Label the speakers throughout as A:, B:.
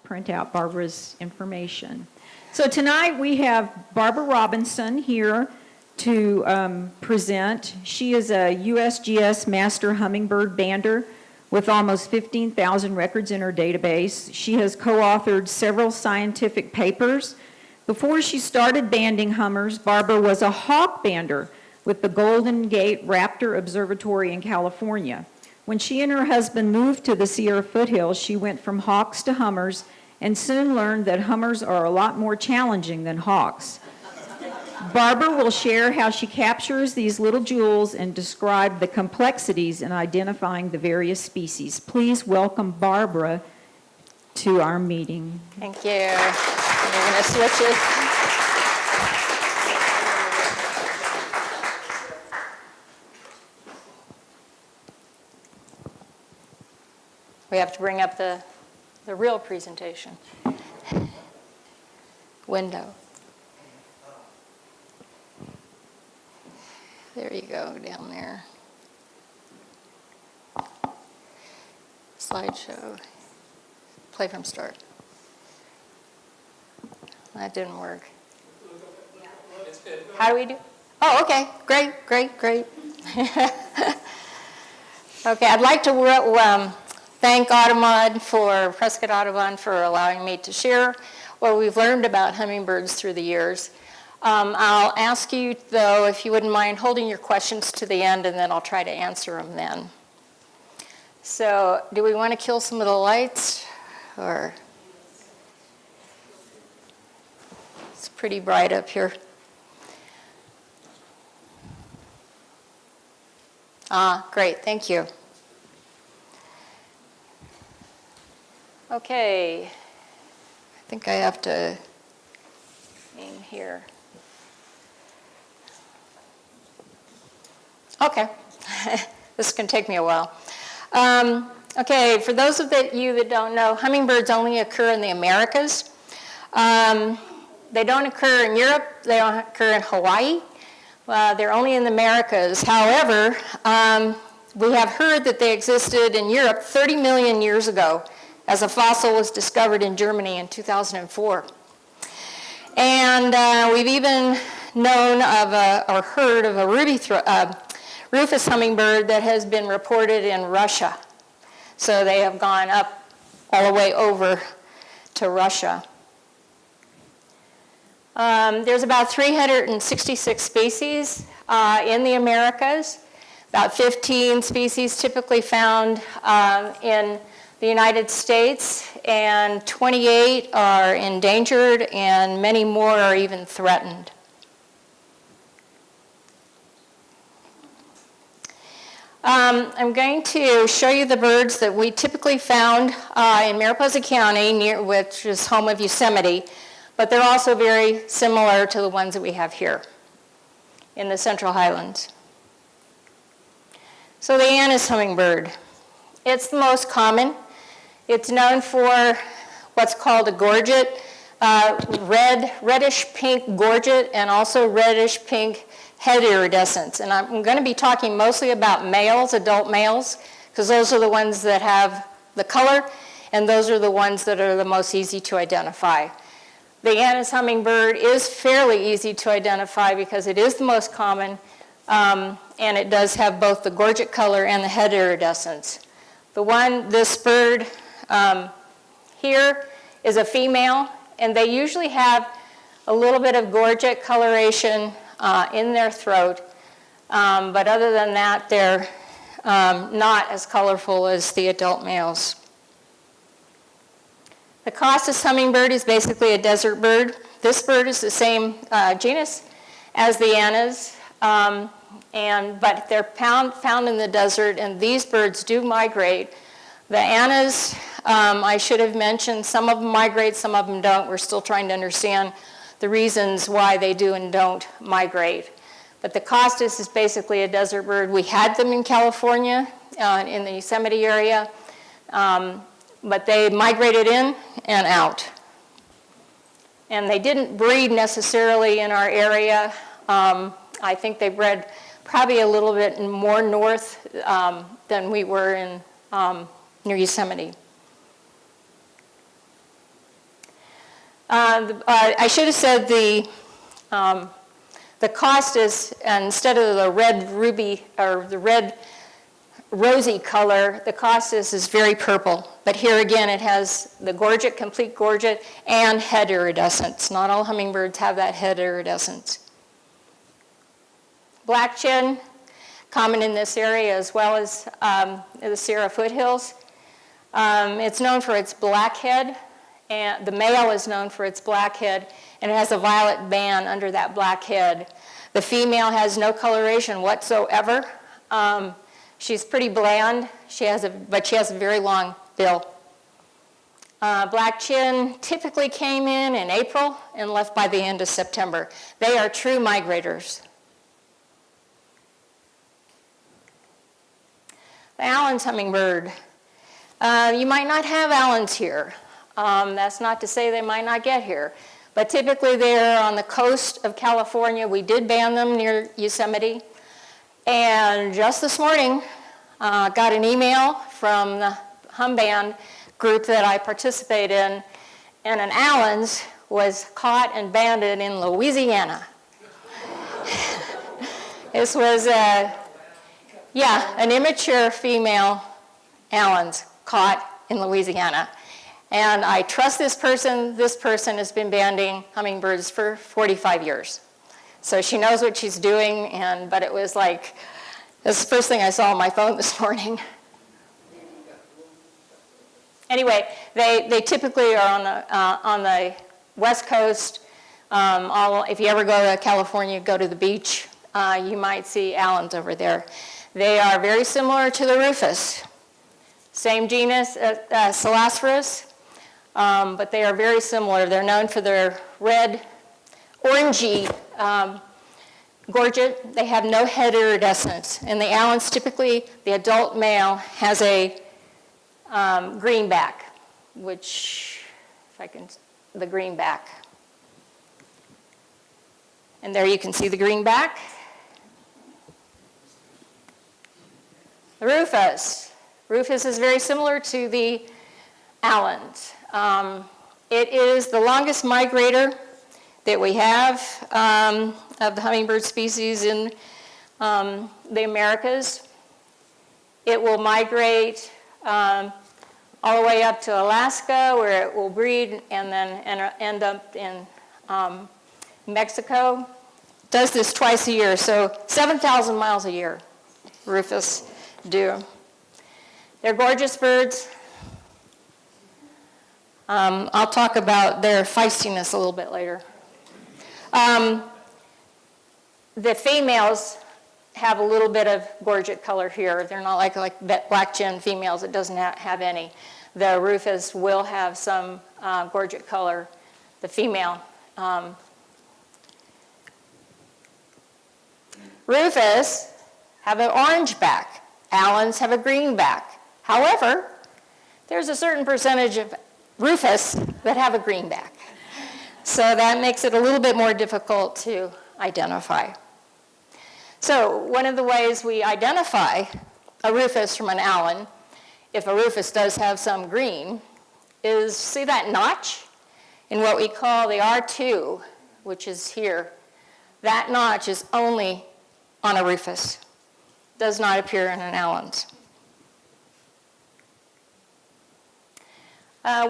A: print out Barbara's information. So tonight we have Barbara Robinson here to present. She is a USGS Master Hummingbird Bander with almost 15,000 records in her database. She has co-authored several scientific papers. Before she started banding hummers, Barbara was a hawk bander with the Golden Gate Raptor Observatory in California. When she and her husband moved to the Sierra Foothills, she went from hawks to hummers and soon learned that hummers are a lot more challenging than hawks. Barbara will share how she captures these little jewels and describe the complexities in identifying the various species. Please welcome Barbara to our meeting.
B: Thank you. You're going to switch it. We have to bring up the real presentation window. There you go, down there. Slideshow. Play from start. That didn't work. How do we do? Oh, okay. Great. Okay, I'd like to thank Audubon Prescott Audubon for allowing me to share what we've learned about hummingbirds through the years. I'll ask you, though, if you wouldn't mind holding your questions to the end, and then I'll try to answer them then. So, do we want to kill some of the lights? Or it's pretty bright up here. Great, thank you. Okay, I think I have to aim here. Okay, this can take me a while. Okay, for those of you that don't know, hummingbirds only occur in the Americas. They don't occur in Europe, they don't occur in Hawaii. They're only in the Americas. However, we have heard that they existed in Europe 30 million years ago, as a fossil was discovered in Germany in 2004. And we've even known of or heard of a rufous hummingbird that has been reported in Russia. So they have gone up all the way over to Russia. There's about 366 species in the Americas, about 15 species typically found in the United States, and 28 are endangered, and many more are even threatened. I'm going to show you the birds that we typically found in Mariposa County, which is home of Yosemite, but they're also very similar to the ones that we have here in the Central Highlands. So the Anna's hummingbird. It's the most common. It's known for what's called a gorget, reddish-pink gorget, and also reddish-pink head iridescence. And I'm going to be talking mostly about males, adult males, because those are the ones that have the color, and those are the ones that are the most easy to identify. The Anna's hummingbird is fairly easy to identify because it is the most common, and it does have both the gorget color and the head iridescence. This bird here is a female, and they usually have a little bit of gorget coloration in their throat, but other than that, they're not as colorful as the adult males. The Costas hummingbird is basically a desert bird. This bird is the same genus as the Annas, but they're found in the desert, and these birds do migrate. The Annas, I should have mentioned, some of them migrate, some of them don't. We're still trying to understand the reasons why they do and don't migrate. But the Costas is basically a desert bird. We had them in California, in the Yosemite area, but they migrated in and out. And they didn't breed necessarily in our area. I think they bred probably a little bit more north than we were in near Yosemite. I should have said the cost is, instead of the red ruby, or the red rosy color, the costus is very purple. But here again, it has the gorget, complete gorget, and head iridescence. Not all hummingbirds have that head iridescence. Black chin, common in this area as well as the Sierra Foothills. It's known for its black head, and the male is known for its black head, and it has a violet band under that black head. The female has no coloration whatsoever. She's pretty bland, but she has a very long bill. Black chin typically came in April and left by the end of September. They are true migrators. The Allen's hummingbird. You might not have Allens here. That's not to say they might not get here. But typically they're on the coast of California. We did ban them near Yosemite. And just this morning, got an email from the hum band group that I participate in, and an Allen's was caught and banded in Louisiana. This was, an immature female Allen's caught in Louisiana. And I trust this person. This person has been banding hummingbirds for 45 years. So she knows what she's doing, but it was like, this is the first thing I saw on my phone this morning. Anyway, they typically are on the West Coast. If you ever go to California, go to the beach, you might see Allens over there. They are very similar to the rufous. Same genus, Selasphorus, but they are very similar. They're known for their red, orangey gorget. They have no head iridescence. And the Allens, typically, the adult male has a greenback, which, the greenback. And there you can see the greenback. The rufous. Rufous is very similar to the Allens. It is the longest migrator that we have of the hummingbird species in the Americas. It will migrate all the way up to Alaska, where it will breed and then end up in Mexico. Does this twice a year, so 7,000 miles a year, rufous do. They're gorgeous birds. I'll talk about their feistiness a little bit later. The females have a little bit of gorget color here. They're not like black chin females. It doesn't have any. The rufous will have some gorget color. The female. Rufous have an orange back. Allens have a green back. However, there's a certain percentage of rufous that have a green back. So that makes it a little bit more difficult to identify. So one of the ways we identify a rufous from an Allen, if a rufous does have some green, is see that notch in what we call the R2, which is here. That notch is only on a rufous. Does not appear in an Allen's.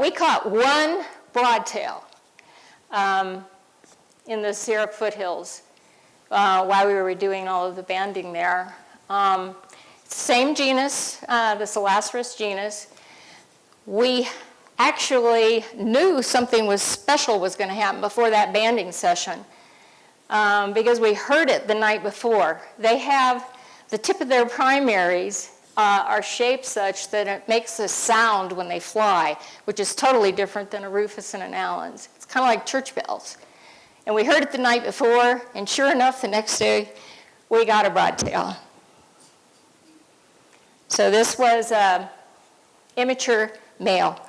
B: We caught one broadtail in the Sierra Foothills while we were doing all of the banding there. Same genus, the Selasphorus genus. We actually knew something was special was going to happen before that banding session because we heard it the night before. They have the tip of their primaries are shaped such that it makes a sound when they fly, which is totally different than a rufous and an Allen's. It's kind of like church bells. And we heard it the night before, and sure enough, the next day, we got a broadtail. So this was an immature male.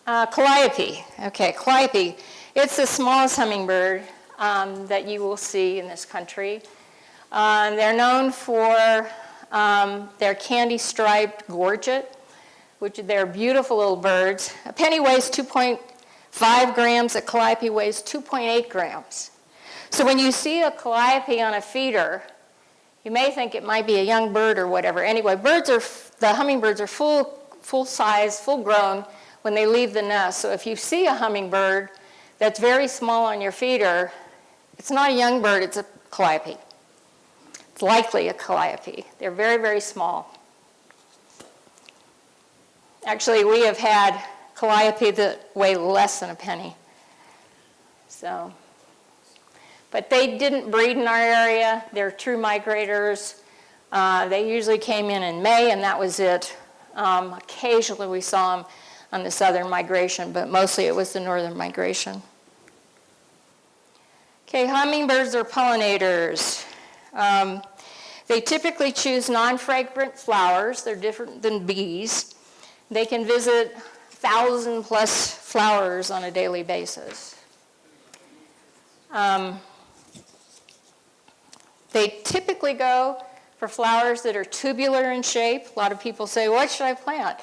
B: Calliope. Okay, Calliope. It's the smallest hummingbird that you will see in this country. They're known for their candy-striped gorget, which they're beautiful little birds. A penny weighs 2.5 grams, a calliope weighs 2.8 grams. So when you see a calliope on a feeder, you may think it might be a young bird or whatever. Anyway, the hummingbirds are full size, full grown when they leave the nest. So if you see a hummingbird that's very small on your feeder, it's not a young bird, it's a calliope. It's likely a calliope. They're very, very small. Actually, we have had calliope that weigh less than a penny. So, but they didn't breed in our area. They're true migrators. They usually came in May, and that was it. Occasionally we saw them on the southern migration, but mostly it was the northern migration. Okay, hummingbirds are pollinators. They typically choose non-fragrant flowers. They're different than bees. They can visit 1,000+ flowers on a daily basis. They typically go for flowers that are tubular in shape. A lot of people say, what should I plant?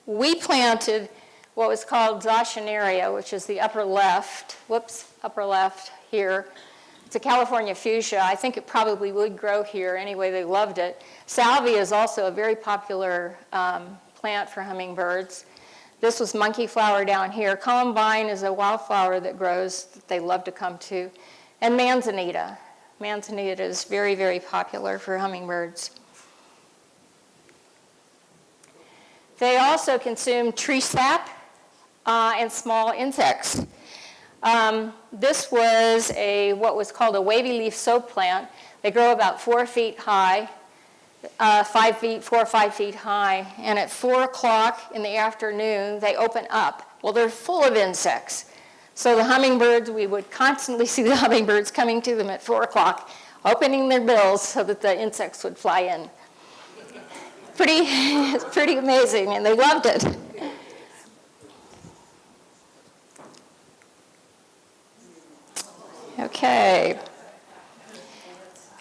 B: We planted what was called Zaschneria, which is the upper left here. It's a California fuchsia. I think it probably would grow here. Anyway, they loved it. Salvia is also a very popular plant for hummingbirds. This was monkey flower down here. Columbine is a wildflower that grows that they love to come to. And manzanita. Manzanita is very, very popular for hummingbirds. They also consume tree sap and small insects. This was what was called a wavy leaf soap plant. They grow about 4 feet high, 4 or 5 feet high, and at 4 o'clock in the afternoon, they open up. Well, they're full of insects. So the hummingbirds, we would constantly see the hummingbirds coming to them at 4 o'clock, opening their bills so that the insects would fly in. Pretty amazing, and they loved it. Okay.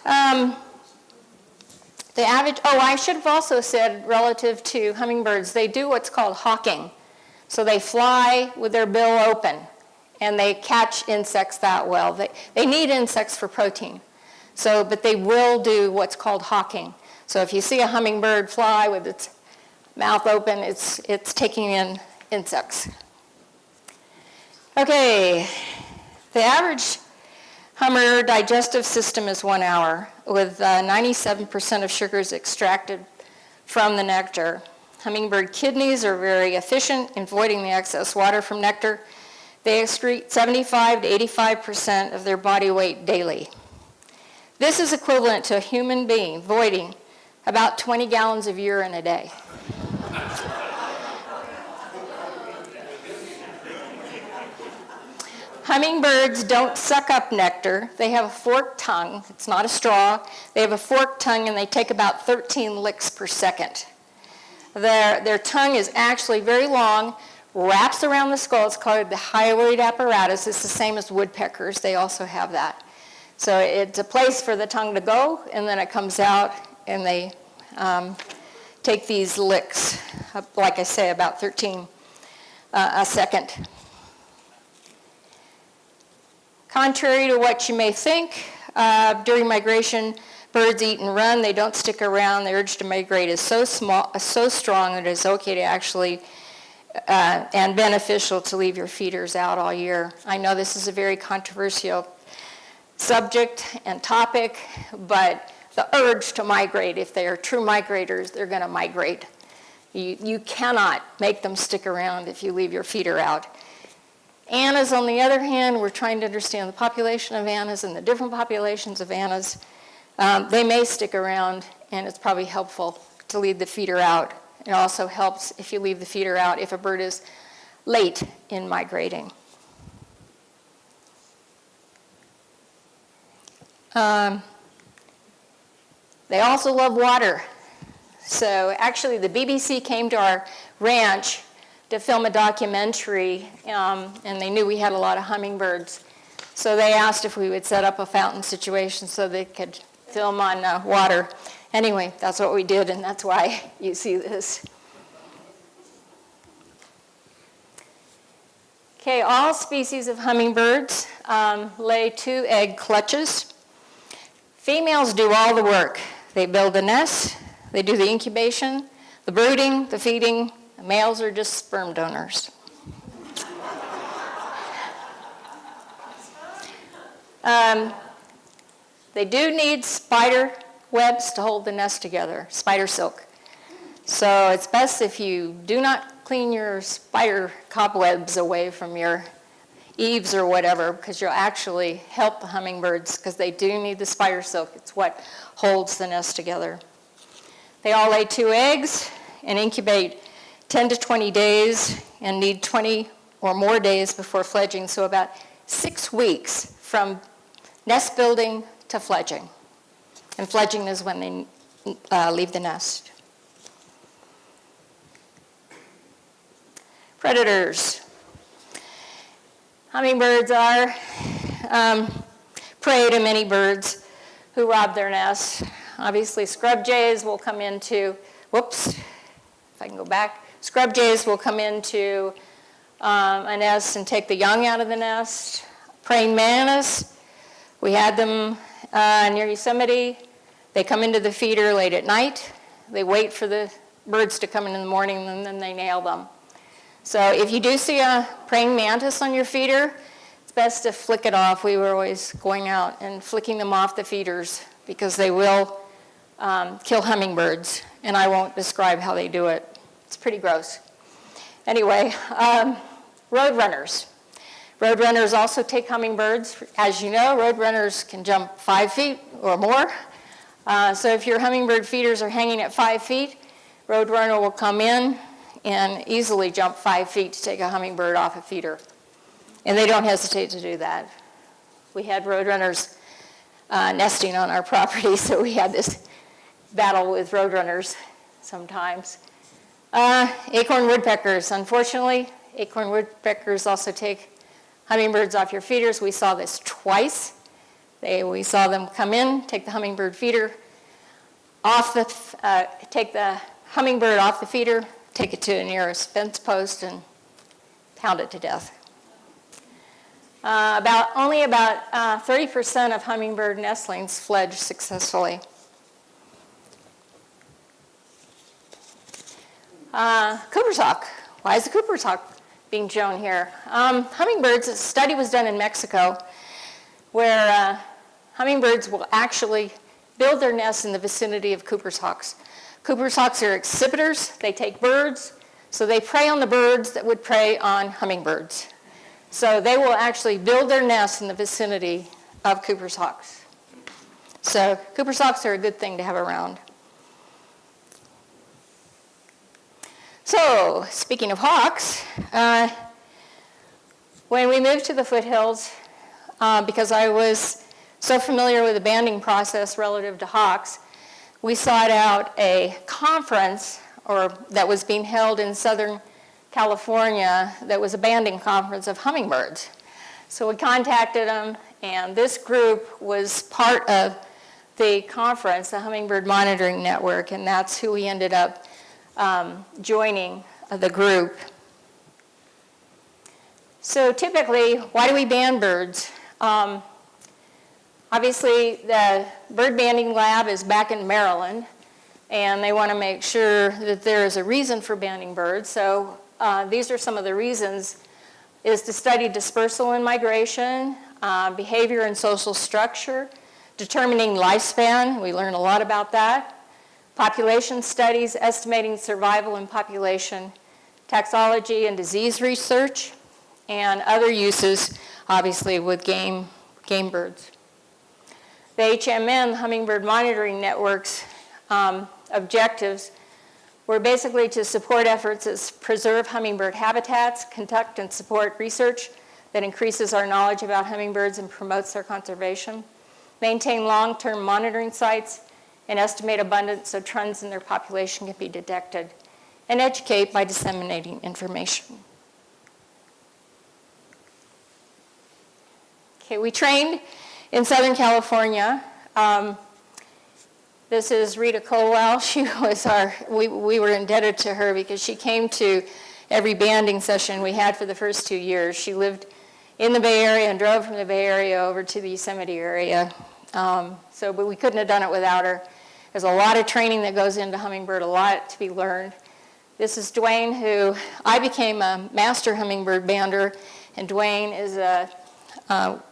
B: The average, I should have also said relative to hummingbirds, they do what's called hawking. So they fly with their bill open, and they catch insects that well. They need insects for protein, but they will do what's called hawking. So if you see a hummingbird fly with its mouth open, it's taking in insects. Okay, the average hummer digestive system is 1 hour, with 97% of sugars extracted from the nectar. Hummingbird kidneys are very efficient in voiding the excess water from nectar. They excrete 75 to 85% of their body weight daily. This is equivalent to a human being voiding about 20 gallons of urine a day. Hummingbirds don't suck up nectar. They have a forked tongue. It's not a straw. They have a forked tongue, and they take about 13 licks per second. Their tongue is actually very long, wraps around the skull. It's called the hyoid apparatus. It's the same as woodpeckers. They also have that. So it's a place for the tongue to go, and then it comes out, and they take these licks, like I say, about 13 a second. Contrary to what you may think, during migration, birds eat and run. They don't stick around. The urge to migrate is so strong that it's okay to actually and beneficial to leave your feeders out all year. I know this is a very controversial subject and topic, but the urge to migrate, if they are true migrators, they're going to migrate. You cannot make them stick around if you leave your feeder out. Annas, on the other hand, we're trying to understand the population of annas and the different populations of annas. They may stick around, and it's probably helpful to leave the feeder out. It also helps if you leave the feeder out if a bird is late in migrating. They also love water. So actually the BBC came to our ranch to film a documentary, and they knew we had a lot of hummingbirds. So they asked if we would set up a fountain situation so they could film on water. Anyway, that's what we did, and that's why you see this. Okay, all species of hummingbirds lay 2 egg clutches. Females do all the work. They build the nest, they do the incubation, the brooding, the feeding. The males are just sperm donors. They do need spider webs to hold the nest together, spider silk. So it's best if you do not clean your spider cobwebs away from your eaves or whatever, because you'll actually help the hummingbirds, because they do need the spider silk. It's what holds the nest together. They all lay 2 eggs and incubate 10 to 20 days and need 20 or more days before fledging, so about 6 weeks from nest building to fledging. And fledging is when they leave the nest. Predators. Hummingbirds are prey to many birds who rob their nests. Obviously, scrub jays will come into, whoops, if I can go back. Scrub jays will come into a nest and take the young out of the nest. Praying mantis, we had them near Yosemite. They come into the feeder late at night. They wait for the birds to come in the morning, and then they nail them. So if you do see a praying mantis on your feeder, it's best to flick it off. We were always going out and flicking them off the feeders because they will kill hummingbirds, and I won't describe how they do it. It's pretty gross. Anyway, roadrunners. Roadrunners also take hummingbirds. As you know, roadrunners can jump 5 feet or more. So if your hummingbird feeders are hanging at 5 feet, roadrunner will come in and easily jump 5 feet to take a hummingbird off a feeder. And they don't hesitate to do that. We had roadrunners nesting on our property, so we had this battle with roadrunners sometimes. Acorn woodpeckers. Unfortunately, acorn woodpeckers also take hummingbirds off your feeders. We saw this twice. We saw them come in, take the hummingbird feeder off take the hummingbird off the feeder, take it to the nearest fence post, and pound it to death. Only about 30% of hummingbird nestlings fledge successfully. Cooper's hawk. Why is the Cooper's hawk being shown here? Hummingbirds, a study was done in Mexico where hummingbirds will actually build their nests in the vicinity of Cooper's hawks. Cooper's hawks are exhibitors. They take birds, so they prey on the birds that would prey on hummingbirds. So they will actually build their nests in the vicinity of Cooper's hawks. So Cooper's hawks are a good thing to have around. So speaking of hawks, when we moved to the foothills, because I was so familiar with the banding process relative to hawks, we sought out a conference that was being held in Southern California that was a banding conference of hummingbirds. So we contacted them, and this group was part of the conference, the Hummingbird Monitoring Network, and that's who we ended up joining the group. So typically, why do we band birds? Obviously, the bird banding lab is back in Maryland, and they want to make sure that there is a reason for banding birds. So these are some of the reasons, is to study dispersal and migration, behavior and social structure, determining lifespan. We learn a lot about that. Population studies, estimating survival in population, taxology and disease research, and other uses, obviously, with game birds. The HMN, the Hummingbird Monitoring Network's objectives were basically to support efforts that preserve hummingbird habitats, conduct and support research that increases our knowledge about hummingbirds and promotes their conservation, maintain long-term monitoring sites, and estimate abundance so trends in their population can be detected, and educate by disseminating information. Okay, we trained in Southern California. This is Rita Colwell. She was we were indebted to her because she came to every banding session we had for the first 2 years. She lived in the Bay Area and drove from the Bay Area over to the Yosemite area. But we couldn't have done it without her. There's a lot of training that goes into hummingbird, a lot to be learned. This is Dwayne, who I became a Master Hummingbird Bander, and Dwayne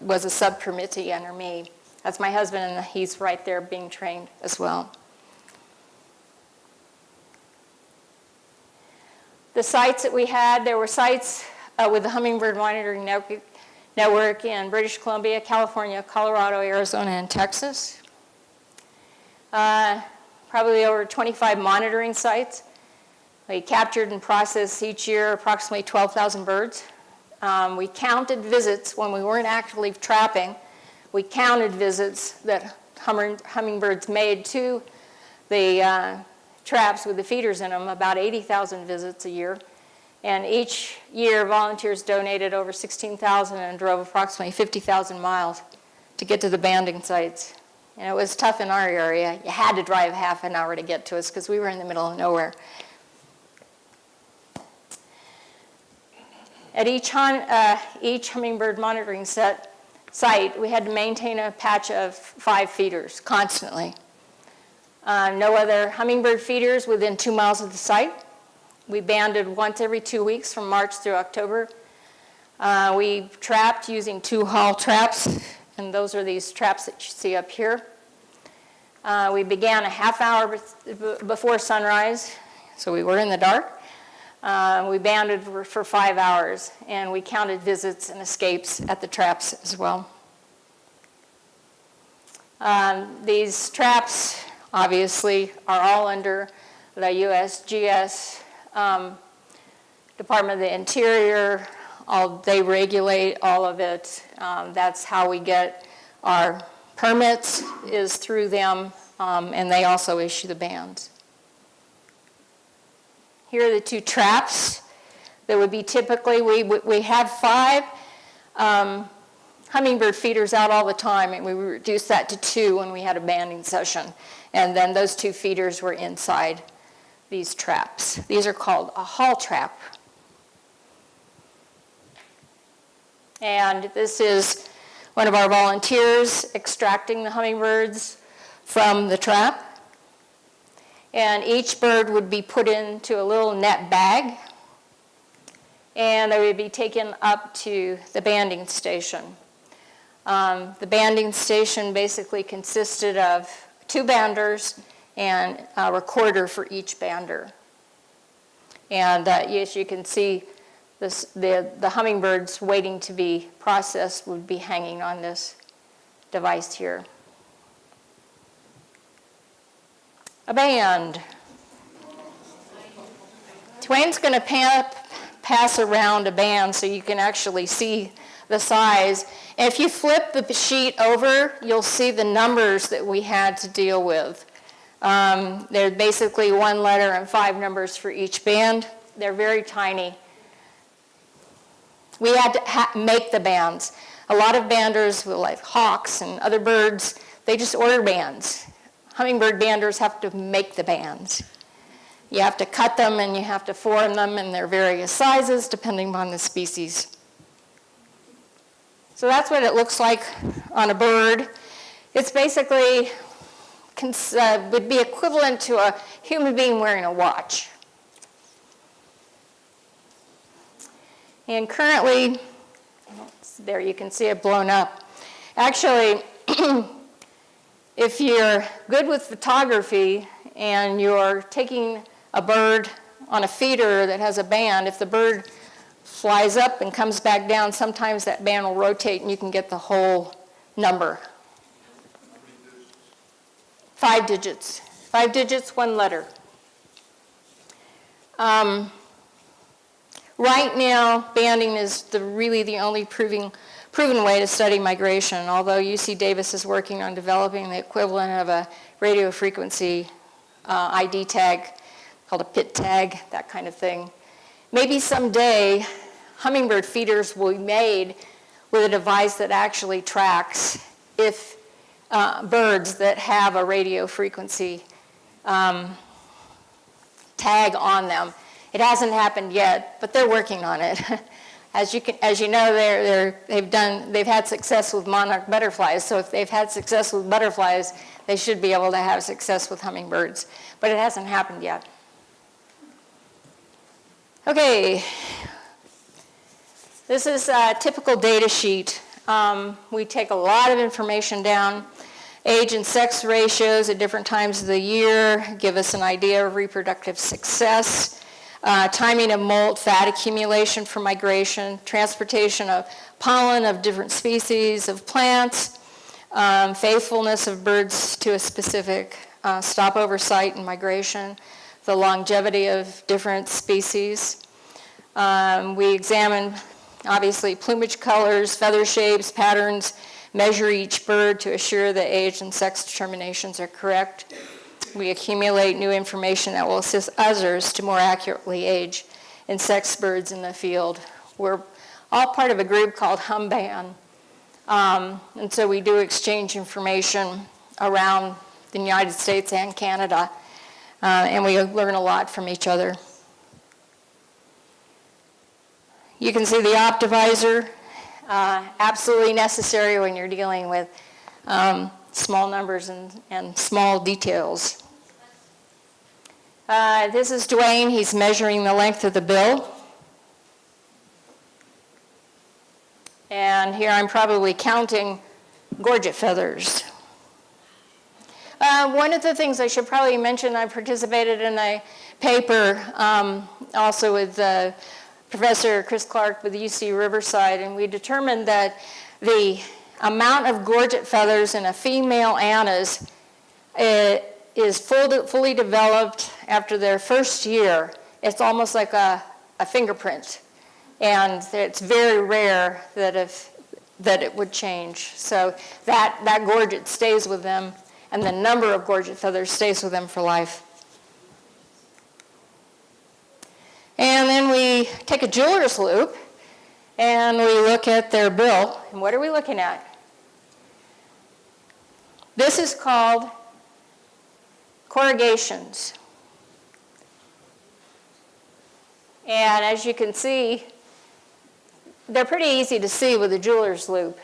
B: was a sub-permittee under me. That's my husband, and he's right there being trained as well. The sites that we had, there were sites with the Hummingbird Monitoring Network in British Columbia, California, Colorado, Arizona, and Texas. Probably over 25 monitoring sites. We captured and processed each year approximately 12,000 birds. We counted visits when we weren't actually trapping. We counted visits that hummingbirds made to the traps with the feeders in them, about 80,000 visits a year. And each year, volunteers donated over 16,000 and drove approximately 50,000 miles to get to the banding sites. And it was tough in our area. You had to drive half an hour to get to us because we were in the middle of nowhere. At each hummingbird monitoring site, we had to maintain a patch of 5 feeders constantly. No other hummingbird feeders within 2 miles of the site. We banded once every 2 weeks from March through October. We trapped using 2 Hall traps, and those are these traps that you see up here. We began a half hour before sunrise, so we were in the dark. We banded for 5 hours, and we counted visits and escapes at the traps as well. These traps, obviously, are all under the USGS Department of the Interior. They regulate all of it. That's how we get our permits, is through them, and they also issue the bans. Here are the 2 traps that would be typically, we had 5 hummingbird feeders out all the time, and we reduced that to 2 when we had a banding session. And then those 2 feeders were inside these traps. These are called a Hall trap. And this is one of our volunteers extracting the hummingbirds from the trap. And each bird would be put into a little net bag, and they would be taken up to the banding station. The banding station basically consisted of 2 banders and a recorder for each bander. And as you can see, the hummingbirds waiting to be processed would be hanging on this device here. A band. Dwayne's going to pass around a band so you can actually see the size. And if you flip the sheet over, you'll see the numbers that we had to deal with. They're basically 1 letter and 5 numbers for each band. They're very tiny. We had to make the bands. A lot of banders, like hawks and other birds, they just order bands. Hummingbird banders have to make the bands. You have to cut them and you have to form them in their various sizes depending on the species. So that's what it looks like on a bird. It's basically would be equivalent to a human being wearing a watch. And currently, there you can see it blown up. Actually, if you're good with photography and you're taking a bird on a feeder that has a band, if the bird flies up and comes back down, sometimes that band will rotate and you can get the whole number. 5 digits. 5 digits, 1 letter. Right now, banding is really the only proven way to study migration, although UC Davis is working on developing the equivalent of a radio frequency ID tag called a PIT tag, that kind of thing. Maybe someday, hummingbird feeders will be made with a device that actually tracks if birds that have a radio frequency tag on them. It hasn't happened yet, but they're working on it. As you know, they've had success with monarch butterflies. So if they've had success with butterflies, they should be able to have success with hummingbirds. But it hasn't happened yet. Okay, this is a typical data sheet. We take a lot of information down. Age and sex ratios at different times of the year give us an idea of reproductive success. Timing of molt, fat accumulation for migration, transportation of pollen of different species of plants, faithfulness of birds to a specific stopover site and migration, the longevity of different species. We examine, obviously, plumage colors, feather shapes, patterns, measure each bird to assure that age and sex determinations are correct. We accumulate new information that will assist others to more accurately age and sex birds in the field. We're all part of a group called HumBan, and so we do exchange information around the United States and Canada, and we learn a lot from each other. You can see the optivisor, absolutely necessary when you're dealing with small numbers and small details. This is Dwayne. He's measuring the length of the bill. And here I'm probably counting gorget feathers. One of the things I should probably mention, I participated in a paper also with Professor Chris Clark with UC Riverside, and we determined that the amount of gorget feathers in a female anna's is fully developed after their first year. It's almost like a fingerprint, and it's very rare that it would change. So that gorget stays with them, and the number of gorget feathers stays with them for life. And then we take a jeweler's loupe, and we look at their bill. And what are we looking at? This is called corrugations. And as you can see, they're pretty easy to see with a jeweler's loupe.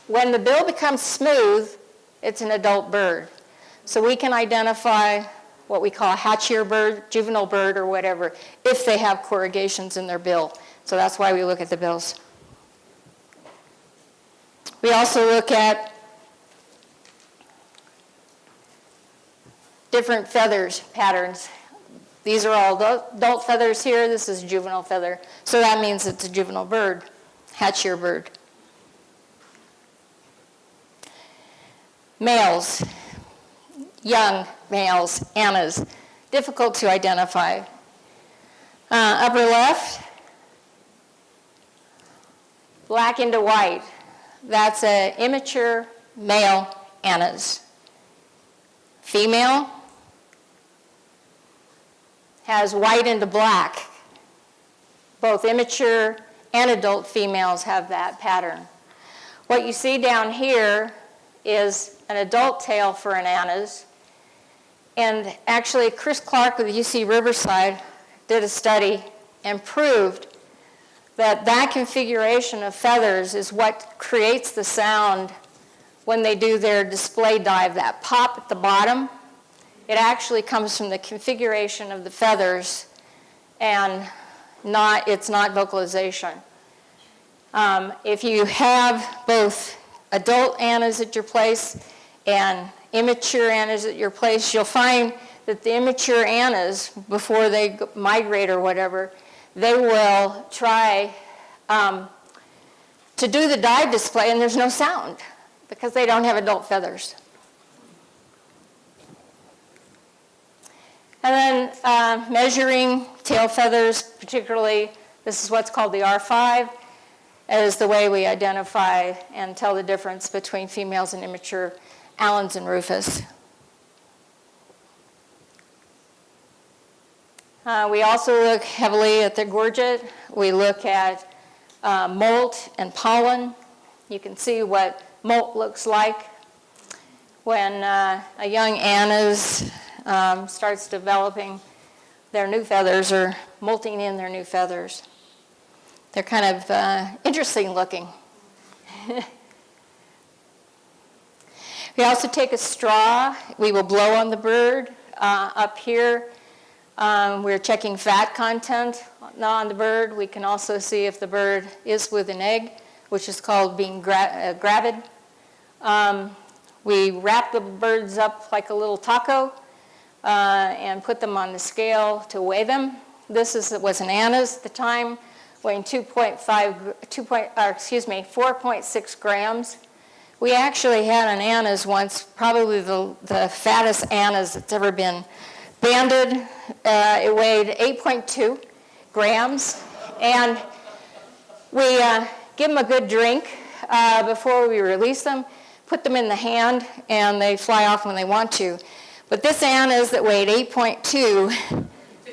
B: When the bill becomes smooth, it's an adult bird. So we can identify what we call a hatchier bird, juvenile bird, or whatever, if they have corrugations in their bill. So that's why we look at the bills. We also look at different feathers, patterns. These are all adult feathers here. This is a juvenile feather. So that means it's a juvenile bird, hatchier bird. Males, young males, annas, difficult to identify. Upper left, black into white. That's an immature male annas. Female has white into black. Both immature and adult females have that pattern. What you see down here is an adult tail for an annas. And actually, Chris Clark with UC Riverside did a study and proved that that configuration of feathers is what creates the sound when they do their display dive. That pop at the bottom, it actually comes from the configuration of the feathers, and it's not vocalization. If you have both adult annas at your place and immature annas at your place, you'll find that the immature annas, before they migrate or whatever, they will try to do the dive display, and there's no sound because they don't have adult feathers. And then measuring tail feathers, particularly, this is what's called the R5, is the way we identify and tell the difference between females and immature Allens and Rufus. We also look heavily at the gorget. We look at molt and pollen. You can see what molt looks like. when a young anise starts developing their new feathers or molting in their new feathers. They're kind of interesting looking. We also take a straw. We will blow on the bird. Up here, we're checking fat content on the bird. We can also see if the bird is with an egg, which is called being gravid. We wrap the birds up like a little taco and put them on the scale to weigh them. This was an anise at the time, weighing 4.6 grams. We actually had an anise once, probably the fattest anise that's ever been banded. It weighed 8.2 grams. And we give them a good drink before we release them, put them in the hand, and they fly off when they want to. But this anise that weighed 8.2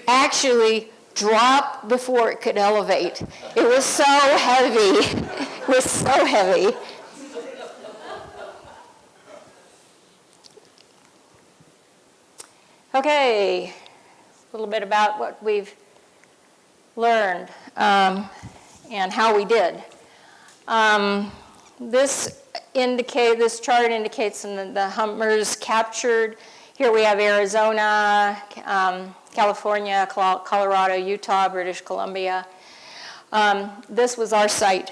B: actually dropped before it could elevate. It was so heavy. It was so heavy. Okay, a little bit about what we've learned and how we did. This chart indicates the hummers captured. Here we have Arizona, California, Colorado, Utah, British Columbia. This was our site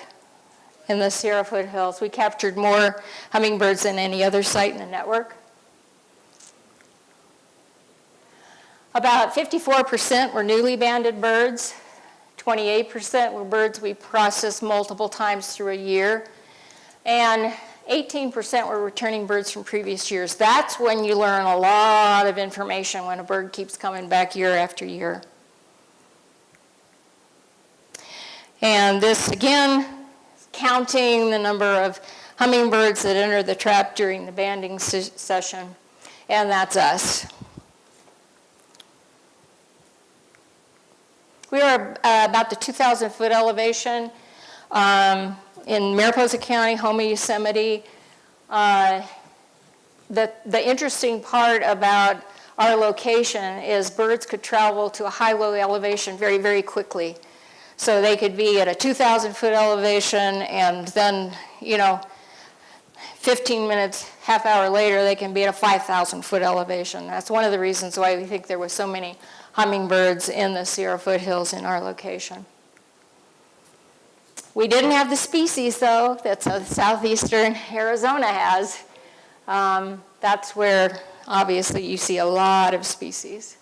B: in the Sierra Foothills. We captured more hummingbirds than any other site in the network. About 54% were newly banded birds. 28% were birds we processed multiple times through a year. And 18% were returning birds from previous years. That's when you learn a lot of information, when a bird keeps coming back year after year. And this, again, counting the number of hummingbirds that enter the trap during the banding session. And that's us. We are about the 2,000-foot elevation in Mariposa County, home of Yosemite. The interesting part about our location is birds could travel to a high-low elevation very, very quickly. So they could be at a 2,000-foot elevation, and then, 15 minutes, half hour later, they can be at a 5,000-foot elevation. That's one of the reasons why we think there were so many hummingbirds in the Sierra Foothills in our location. We didn't have the species, though, that southeastern Arizona has. That's where, obviously, you see a lot of species.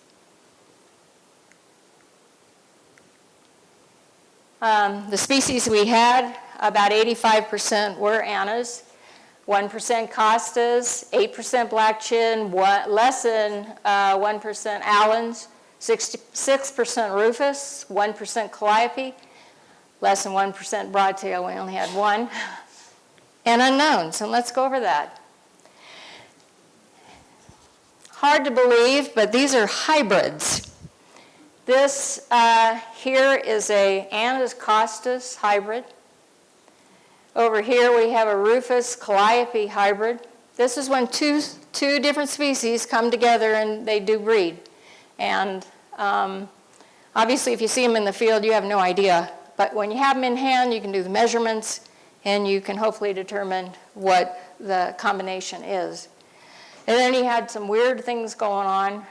B: The species we had, about 85% were annas, 1% costas, 8% black-chin, less than 1% allens, 6% rufus, 1% calliope, less than 1% broadtail, we only had one, and unknowns, and let's go over that. Hard to believe, but these are hybrids. This here is a Anna's costas hybrid. Over here we have a rufus calliope hybrid. This is when two different species come together and they do breed. And obviously if you see them in the field, you have no idea. But when you have them in hand, you can do the measurements and you can hopefully determine what the combination is. And then he had some weird things going on.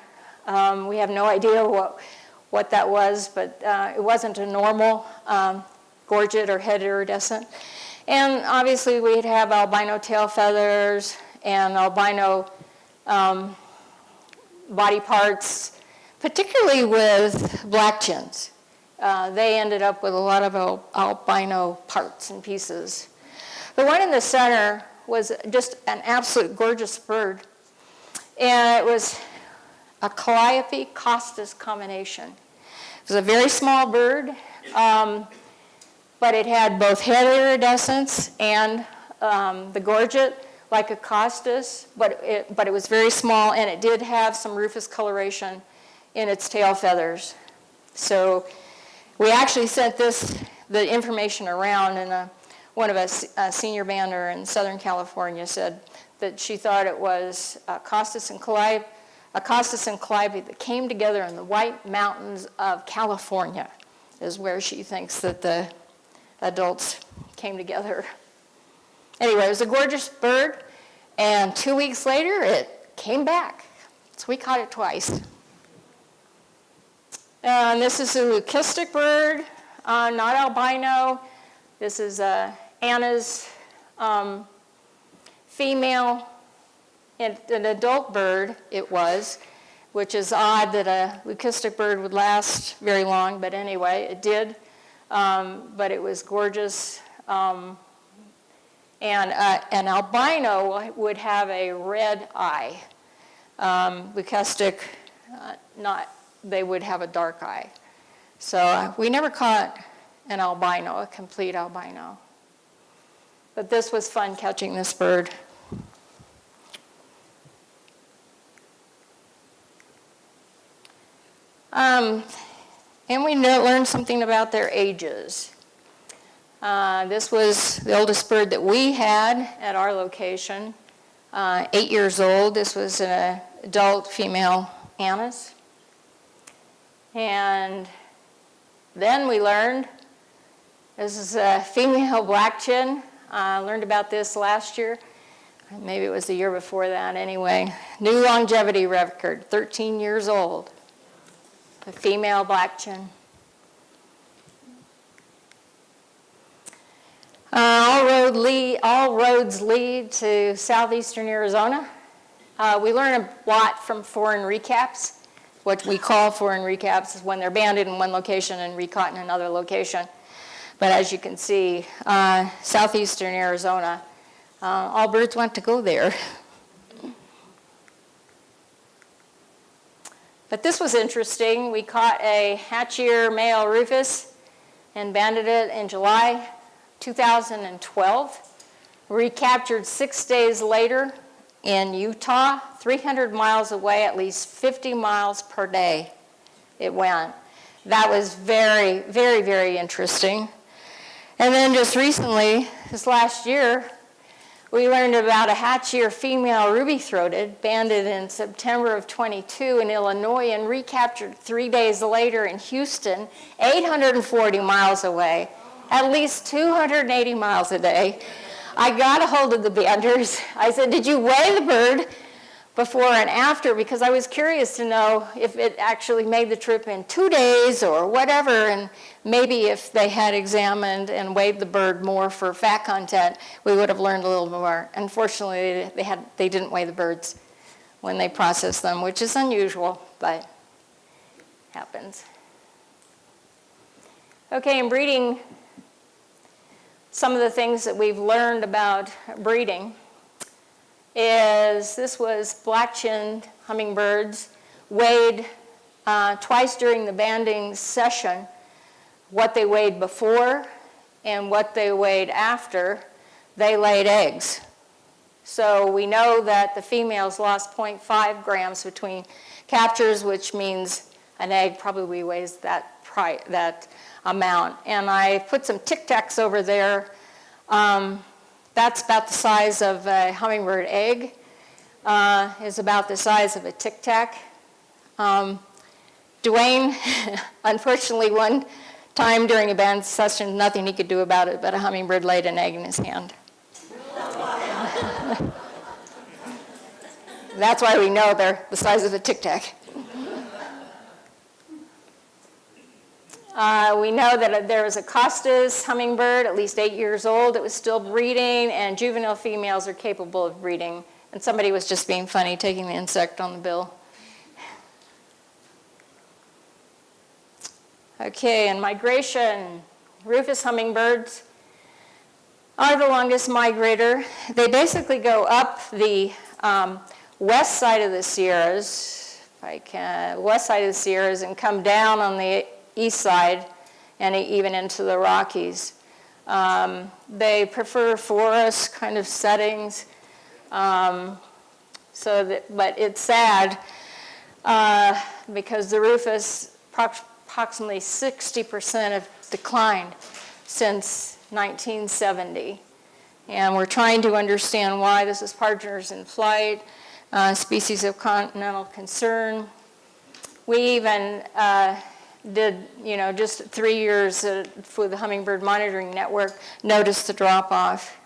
B: We have no idea what that was, but it wasn't a normal gorget or head iridescent. And obviously we'd have albino tail feathers and albino body parts, particularly with black chins. They ended up with a lot of albino parts and pieces. The one in the center was just an absolute gorgeous bird. And it was a calliope costas combination. It was a very small bird, but it had both head iridescence and the gorget, like a costas, but it was very small, and it did have some rufus coloration in its tail feathers. So we actually sent the information around, and one of us, a senior bander in Southern California, said that she thought it was Costus and Calliope that came together in the White Mountains of California, is where she thinks that the adults came together. Anyway, it was a gorgeous bird, and 2 weeks later, it came back. So we caught it twice. And this is a leucistic bird, not albino. This is Anna's female, an adult bird it was, which is odd that a leucistic bird would last very long, but anyway, it did. But it was gorgeous. And an albino would have a red eye. Leucistic, they would have a dark eye. So we never caught an albino, a complete albino. But this was fun catching this bird. And we learned something about their ages. This was the oldest bird that we had at our location, 8 years old. This was an adult female Anna's. And then we learned, this is a female black-chin. Learned about this last year. Maybe it was the year before that anyway. New longevity record, 13 years old. A female black-chin. All roads lead to southeastern Arizona. We learn a lot from foreign recaps. What we call foreign recaps is when they're banded in one location and recaught in another location. But as you can see, southeastern Arizona, all birds want to go there. But this was interesting. We caught a hatch-year male rufus and banded it in July 2012. Recaptured 6 days later in Utah, 300 miles away, at least 50 miles per day it went. That was very, very, very interesting. And then just recently, this last year, we learned about a hatch-year female ruby-throated banded in September of 22 in Illinois and recaptured 3 days later in Houston, 840 miles away, at least 280 miles a day. I got a hold of the banders. I said, did you weigh the bird before and after? Because I was curious to know if it actually made the trip in 2 days or whatever, and maybe if they had examined and weighed the bird more for fat content, we would have learned a little more. Unfortunately, they didn't weigh the birds when they processed them, which is unusual, but happens. Okay, in breeding, some of the things that we've learned about breeding is this was black-chinned hummingbirds, weighed twice during the banding session, what they weighed before and what they weighed after they laid eggs. So we know that the females lost 0.5 grams between captures, which means an egg probably weighs that amount. And I put some Tic Tacs over there. That's about the size of a hummingbird egg. Is about the size of a Tic Tac. Dwayne, unfortunately, one time during a band session, nothing he could do about it, but a hummingbird laid an egg in his hand. That's why we know they're the size of a Tic Tac. We know that there was a Costus hummingbird, at least 8 years old. It was still breeding, and juvenile females are capable of breeding. And somebody was just being funny, taking the insect on the bill. Okay, and migration. Rufous hummingbirds are the longest migrator. They basically go up the west side of the Sierras, west side of the Sierras, and come down on the east side and even into the Rockies. They prefer forest kind of settings. But it's sad because the rufous, approximately 60% have declined since 1970. And we're trying to understand why. This is partners in flight, species of continental concern. We even did, just 3 years for the Hummingbird Monitoring Network, noticed the drop-off.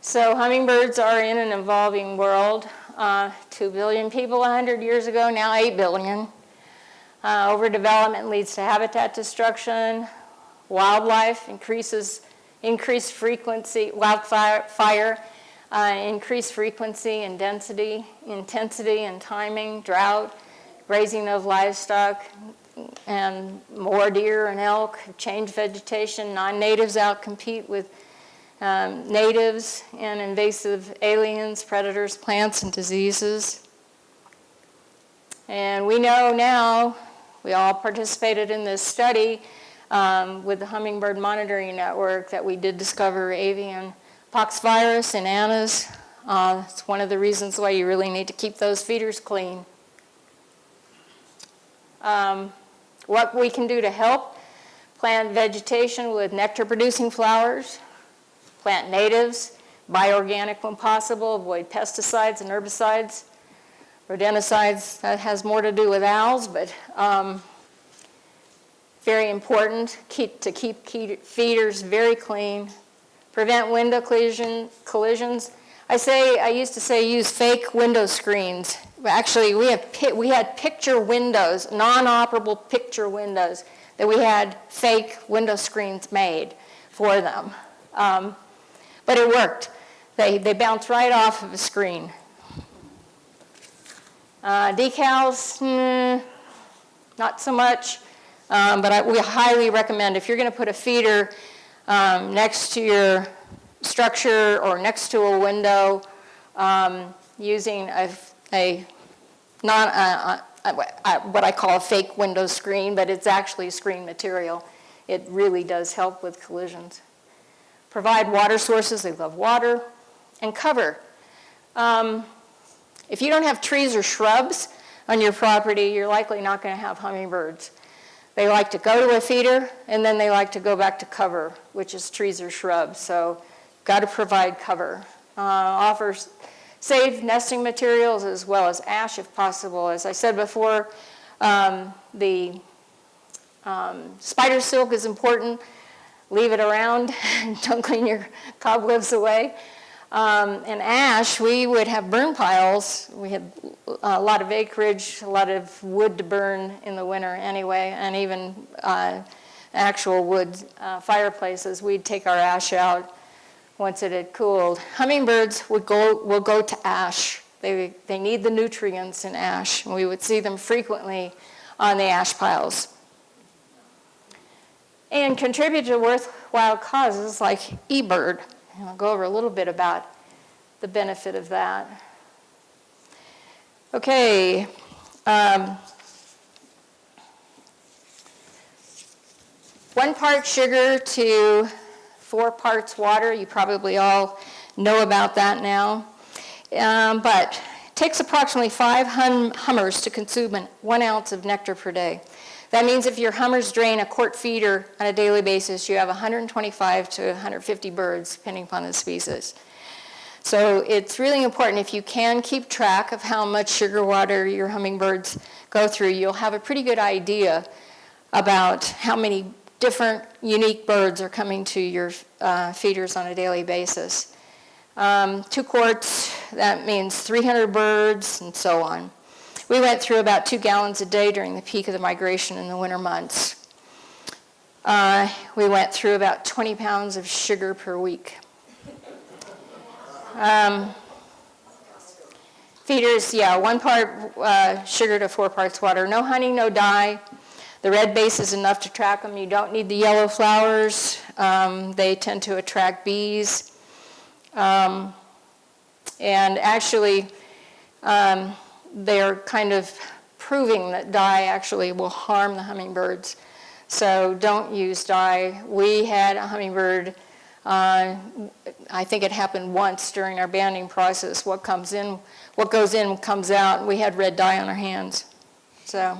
B: So hummingbirds are in an evolving world. 2 billion people 100 years ago, now 8 billion. Overdevelopment leads to habitat destruction. Wildlife increased frequency, wildfire, increased frequency and density, intensity and timing, drought, grazing of livestock, and more deer and elk, changed vegetation, non-natives outcompete with natives, and invasive aliens, predators, plants, and diseases. And we know now, we all participated in this study with the Hummingbird Monitoring Network, that we did discover avian poxvirus in annas. It's one of the reasons why you really need to keep those feeders clean. What we can do to help: plant vegetation with nectar-producing flowers, plant natives, buy organic when possible, avoid pesticides and herbicides, rodenticides. That has more to do with owls, but very important to keep feeders very clean, prevent window collisions. I used to say use fake window screens. Actually, we had picture windows, non-operable picture windows, that we had fake window screens made for them. But it worked. They bounce right off of a screen. Decals, not so much, but we highly recommend, if you're going to put a feeder next to your structure or next to a window, using what I call a fake window screen, but it's actually screen material. It really does help with collisions. Provide water sources, they love water, and cover. If you don't have trees or shrubs on your property, you're likely not going to have hummingbirds. They like to go to a feeder, and then they like to go back to cover, which is trees or shrubs. So got to provide cover. Offers safe nesting materials as well as ash if possible. As I said before, the spider silk is important. Leave it around, don't clean your cobwebs away. And ash, we would have burn piles. We had a lot of acreage, a lot of wood to burn in the winter anyway, and even actual wood fireplaces. We'd take our ash out once it had cooled. Hummingbirds will go to ash. They need the nutrients in ash, and we would see them frequently on the ash piles. And contribute to worthwhile causes like eBird. And I'll go over a little bit about the benefit of that. Okay. 1 part sugar to 4 parts water. You probably all know about that now. But it takes approximately 5 hummers to consume 1 ounce of nectar per day. That means if your hummers drain a quart feeder on a daily basis, you have 125 to 150 birds, depending upon the species. So it's really important, if you can keep track of how much sugar water your hummingbirds go through, you'll have a pretty good idea about how many different unique birds are coming to your feeders on a daily basis. 2 quarts, that means 300 birds, and so on. We went through about 2 gallons a day during the peak of the migration in the winter months. We went through about 20 pounds of sugar per week. Feeders, 1 part sugar to 4 parts water. No honey, no dye. The red base is enough to track them. You don't need the yellow flowers. They tend to attract bees. And actually, they're kind of proving that dye actually will harm the hummingbirds. So don't use dye. We had a hummingbird, I think it happened once during our banding process. What goes in comes out. We had red dye on our hands. So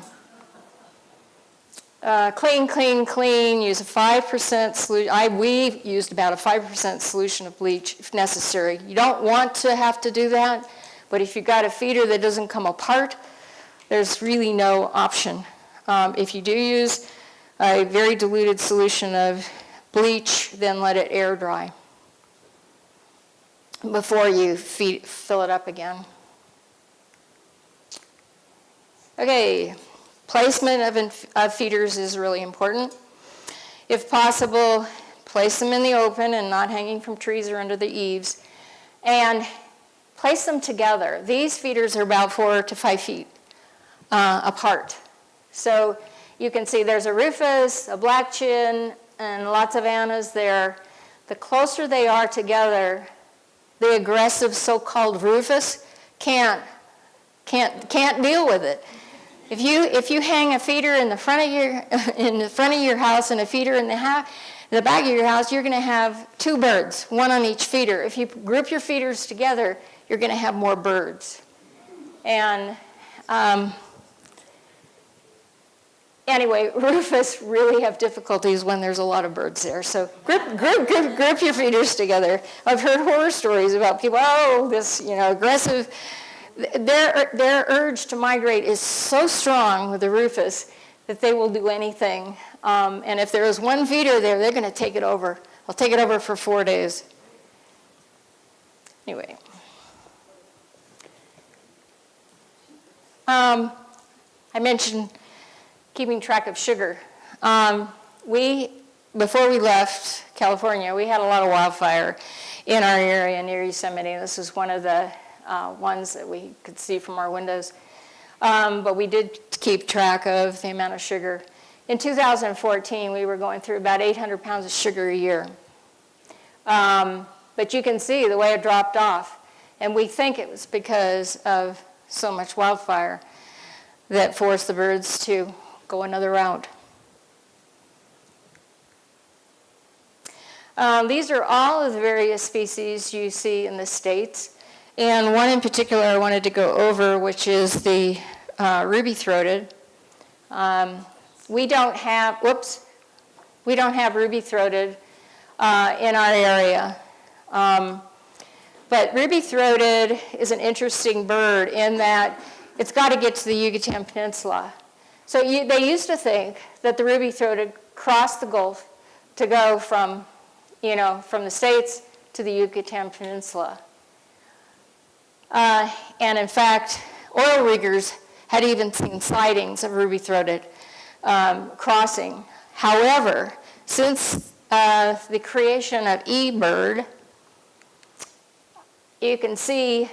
B: Clean, clean, clean, use a 5% solution. We used about a 5% solution of bleach if necessary. You don't want to have to do that, but if you've got a feeder that doesn't come apart, there's really no option. If you do use a very diluted solution of bleach, then let it air dry before you fill it up again. Okay. Placement of feeders is really important. If possible, place them in the open and not hanging from trees or under the eaves. And place them together. These feeders are about 4 to 5 feet apart. So you can see there's a rufous, a black chin, and lots of annas there. The closer they are together, the aggressive so-called rufous can't deal with it. If you hang a feeder in the front of your house and a feeder in the back of your house, you're going to have 2 birds, one on each feeder. If you group your feeders together, you're going to have more birds. And anyway, rufous really have difficulties when there's a lot of birds there. So group your feeders together. I've heard horror stories about people, this aggressive. Their urge to migrate is so strong with the rufous that they will do anything. And if there is one feeder there, they're going to take it over. I'll take it over for 4 days. Anyway. I mentioned keeping track of sugar. Before we left California, we had a lot of wildfire in our area near Yosemite. This is one of the ones that we could see from our windows. But we did keep track of the amount of sugar. In 2014, we were going through about 800 pounds of sugar a year. But you can see the way it dropped off. And we think it was because of so much wildfire that forced the birds to go another route. These are all of the various species you see in the States. And one in particular I wanted to go over, which is the ruby-throated. We don't have ruby-throated in our area. But ruby-throated is an interesting bird in that it's got to get to the Yucatan Peninsula. So they used to think that the ruby-throated crossed the Gulf to go from the States to the Yucatan Peninsula. And in fact, oil riggers had even seen sightings of ruby-throated crossing. However, since the creation of eBird, you can see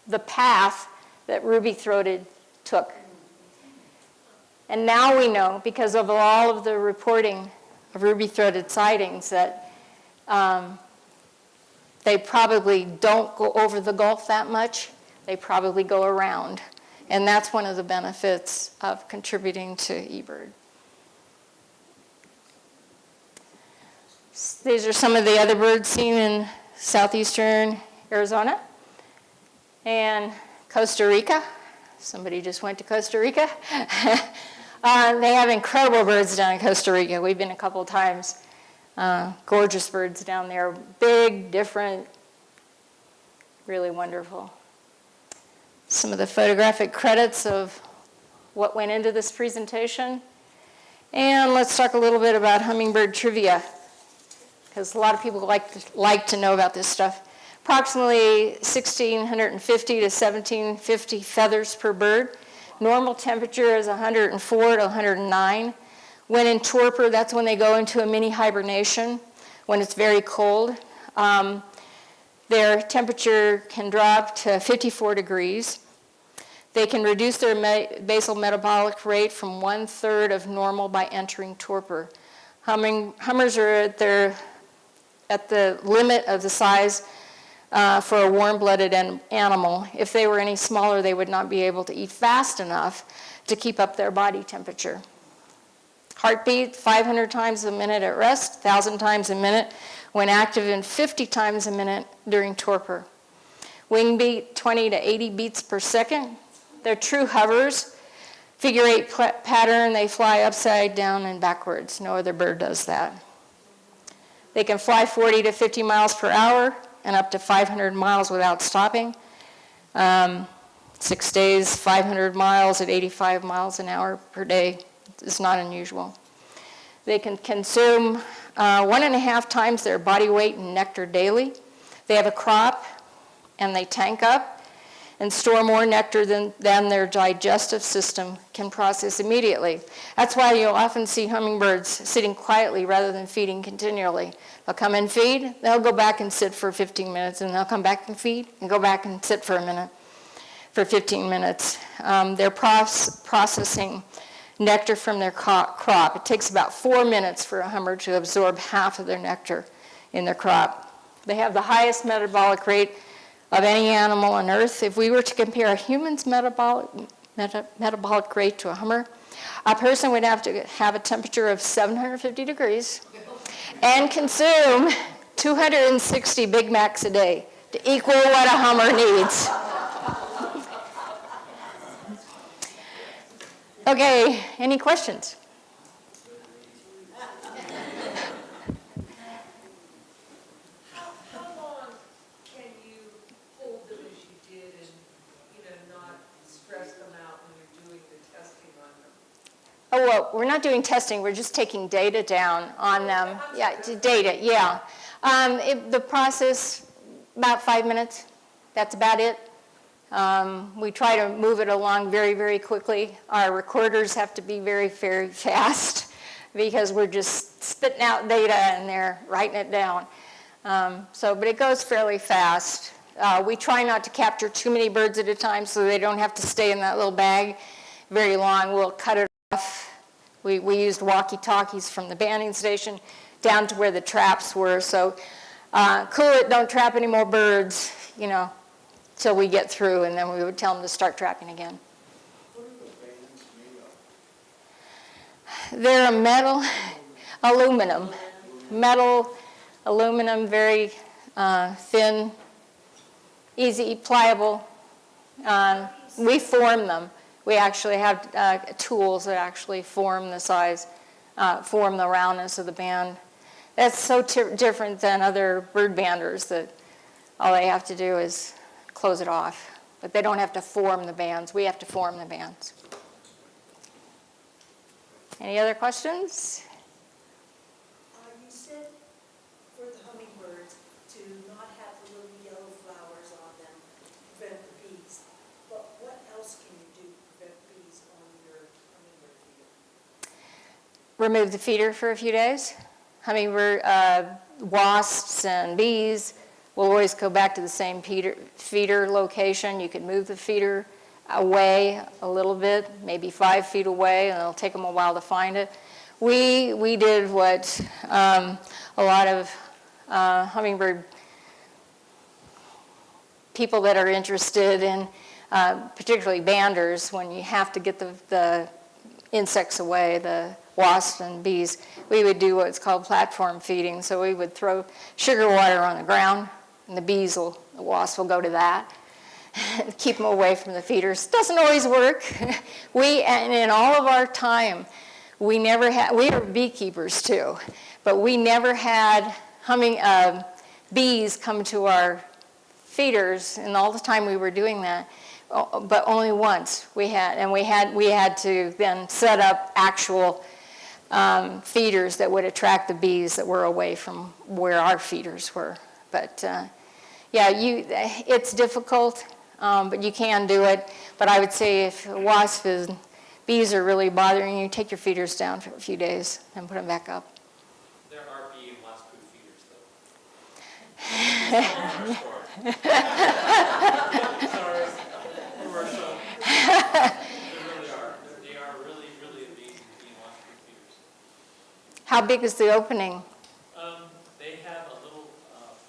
B: the path that ruby-throated took. And now we know, because of all of the reporting of ruby-throated sightings, that they probably don't go over the Gulf that much. They probably go around. And that's one of the benefits of contributing to eBird. These are some of the other birds seen in southeastern Arizona and Costa Rica. Somebody just went to Costa Rica. They have incredible birds down in Costa Rica. We've been a couple of times. Gorgeous birds down there, big, different, really wonderful. Some of the photographic credits of what went into this presentation. And let's talk a little bit about hummingbird trivia, because a lot of people like to know about this stuff. Approximately 1,650 to 1,750 feathers per bird. Normal temperature is 104 to 109. When in torpor, that's when they go into a mini hibernation, when it's very cold. Their temperature can drop to 54 degrees. They can reduce their basal metabolic rate from 1/3 of normal by entering torpor. Hummers are at the limit of the size for a warm-blooded animal. If they were any smaller, they would not be able to eat fast enough to keep up their body temperature. Heartbeat, 500 times a minute at rest, 1,000 times a minute when active, and 50 times a minute during torpor. Wing beat, 20 to 80 beats per second. They're true hovers. figure 8 pattern. They fly upside down and backwards. No other bird does that. They can fly 40 to 50 miles per hour and up to 500 miles without stopping. 6 days, 500 miles at 85 miles an hour per day is not unusual. They can consume 1.5 times their body weight in nectar daily. They have a crop, and they tank up and store more nectar than their digestive system can process immediately. That's why you'll often see hummingbirds sitting quietly rather than feeding continually. They'll come and feed, they'll go back and sit for 15 minutes, and they'll come back and feed and go back and sit for a minute, for 15 minutes. They're processing nectar from their crop. It takes about 4 minutes for a hummer to absorb half of their nectar in their crop. They have the highest metabolic rate of any animal on Earth. If we were to compare a human's metabolic rate to a hummer, a person would have to have a temperature of 750 degrees and consume 260 Big Macs a day to equal what a hummer needs. Okay, any questions? Oh, well, we're not doing testing. We're just taking data down on them. Yeah, data, yeah. The process, about 5 minutes. That's about it. We try to move it along very, very quickly. Our recorders have to be very, very fast because we're just spitting out data and they're writing it down. But it goes fairly fast. We try not to capture too many birds at a time so they don't have to stay in that little bag very long. We'll cut it off. We used walkie-talkies from the banding station down to where the traps were. So cool it, don't trap any more birds, till we get through, and then we would tell them to start trapping again.
C: What are the bands made of?
B: They're metal, aluminum, very thin, easy, pliable. We form them. We actually have tools that actually form the size, form the roundness of the band. That's so different than other bird banders that all they have to do is close it off. But they don't have to form the bands. We have to form the bands. Any other questions?
D: You said for the hummingbirds to not have the little yellow flowers on them, prevent the bees. But what else can you do to prevent bees on your hummingbird feeder?
B: Remove the feeder for a few days. Hummingbird, wasps and bees will always go back to the same feeder location. You can move the feeder away a little bit, maybe 5 feet away, and it'll take them a while to find it. We did what a lot of hummingbird people that are interested in, particularly banders, when you have to get the insects away, the wasps and bees, we would do what's called platform feeding. So we would throw sugar water on the ground, and the wasps will go to that. Keep them away from the feeders. Doesn't always work. And in all of our time, we were beekeepers too, but we never had bees come to our feeders, and all the time we were doing that, but only once we had to then set up actual feeders that would attract the bees that were away from where our feeders were. But yeah, it's difficult. But you can do it. But I would say if wasps and bees are really bothering you, take your feeders down for a few days and put them back up.
E: There are bee and wasp-proof feeders, though. Sorry, commercial. They are really, really amazing bee and wasp-proof feeders.
B: How big is the opening?
E: They have a little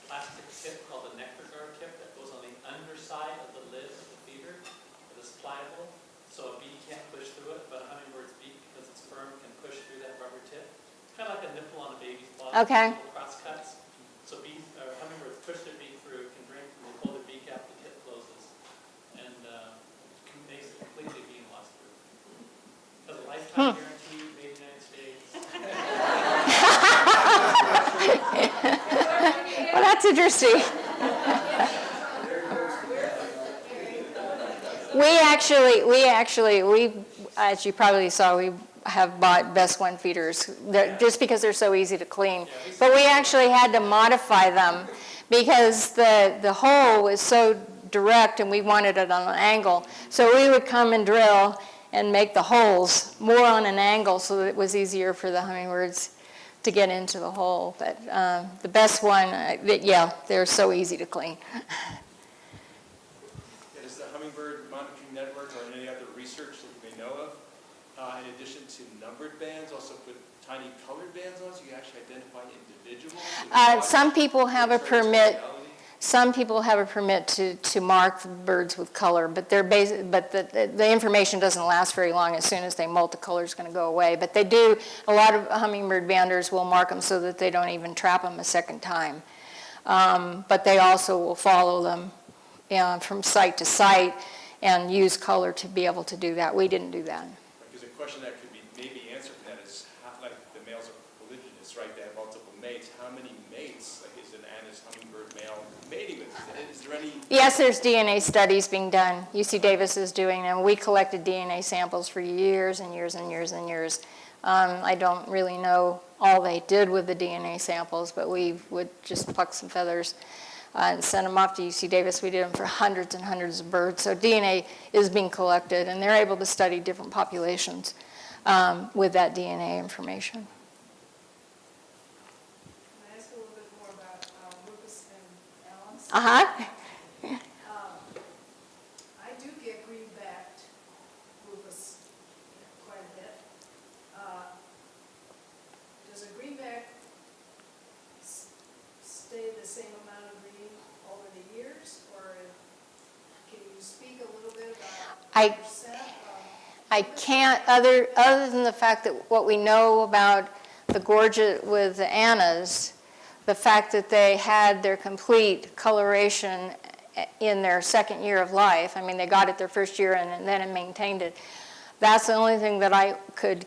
E: plastic tip called the nectar guard tip that goes on the underside of the lid of the feeder. It is pliable, so a bee can't push through it, but a hummingbird's beak, because it's firm, can push through that rubber tip. Kind of like a nipple on a baby's body.
B: Okay.
E: Little cross cuts. So hummingbirds push their beak through, can drink, and they pull their beak out, the tip closes, and makes it completely bee and wasp-proof.
B: Well, that's interesting. We, as you probably saw, we have bought Best One feeders just because they're so easy to clean. But we actually had to modify them because the hole was so direct and we wanted it on an angle. So we would come and drill and make the holes more on an angle so that it was easier for the hummingbirds to get into the hole. But the Best One, yeah, they're so easy to clean.
F: Does the Hummingbird Monitoring Network or any other research that you may know of, in addition to numbered bands, also put tiny colored bands on so you actually identify individuals?
B: Some people have a permit. Some people have a permit to mark the birds with color, but the information doesn't last very long. As soon as they molt, the color is going to go away. But they do. A lot of hummingbird banders will mark them so that they don't even trap them a second time. But they also will follow them from site to site and use color to be able to do that. We didn't do that.
F: Because a question that could be maybe answered from that is, how, like the males are polygynous, right? They have multiple mates. How many mates, like is an Anna's hummingbird male mating with? Is there any?
B: Yes, there's DNA studies being done. UC Davis is doing them. We collected DNA samples for years and years and years and years. I don't really know all they did with the DNA samples, but we would just pluck some feathers and send them off to UC Davis. We did them for hundreds and hundreds of birds. So DNA is being collected, and they're able to study different populations with that DNA information.
D: Can I ask a little bit more about Rufus and Allen's?
B: Uh-huh.
D: I do get green-backed Rufus quite a bit. Does a greenback stay the same amount of green over the years, or can you speak a little bit about percent?
B: I can't, other than the fact that what we know about the gorget with the Annas, the fact that they had their complete coloration in their second year of life. I mean, they got it their first year and then maintained it. That's the only thing that I could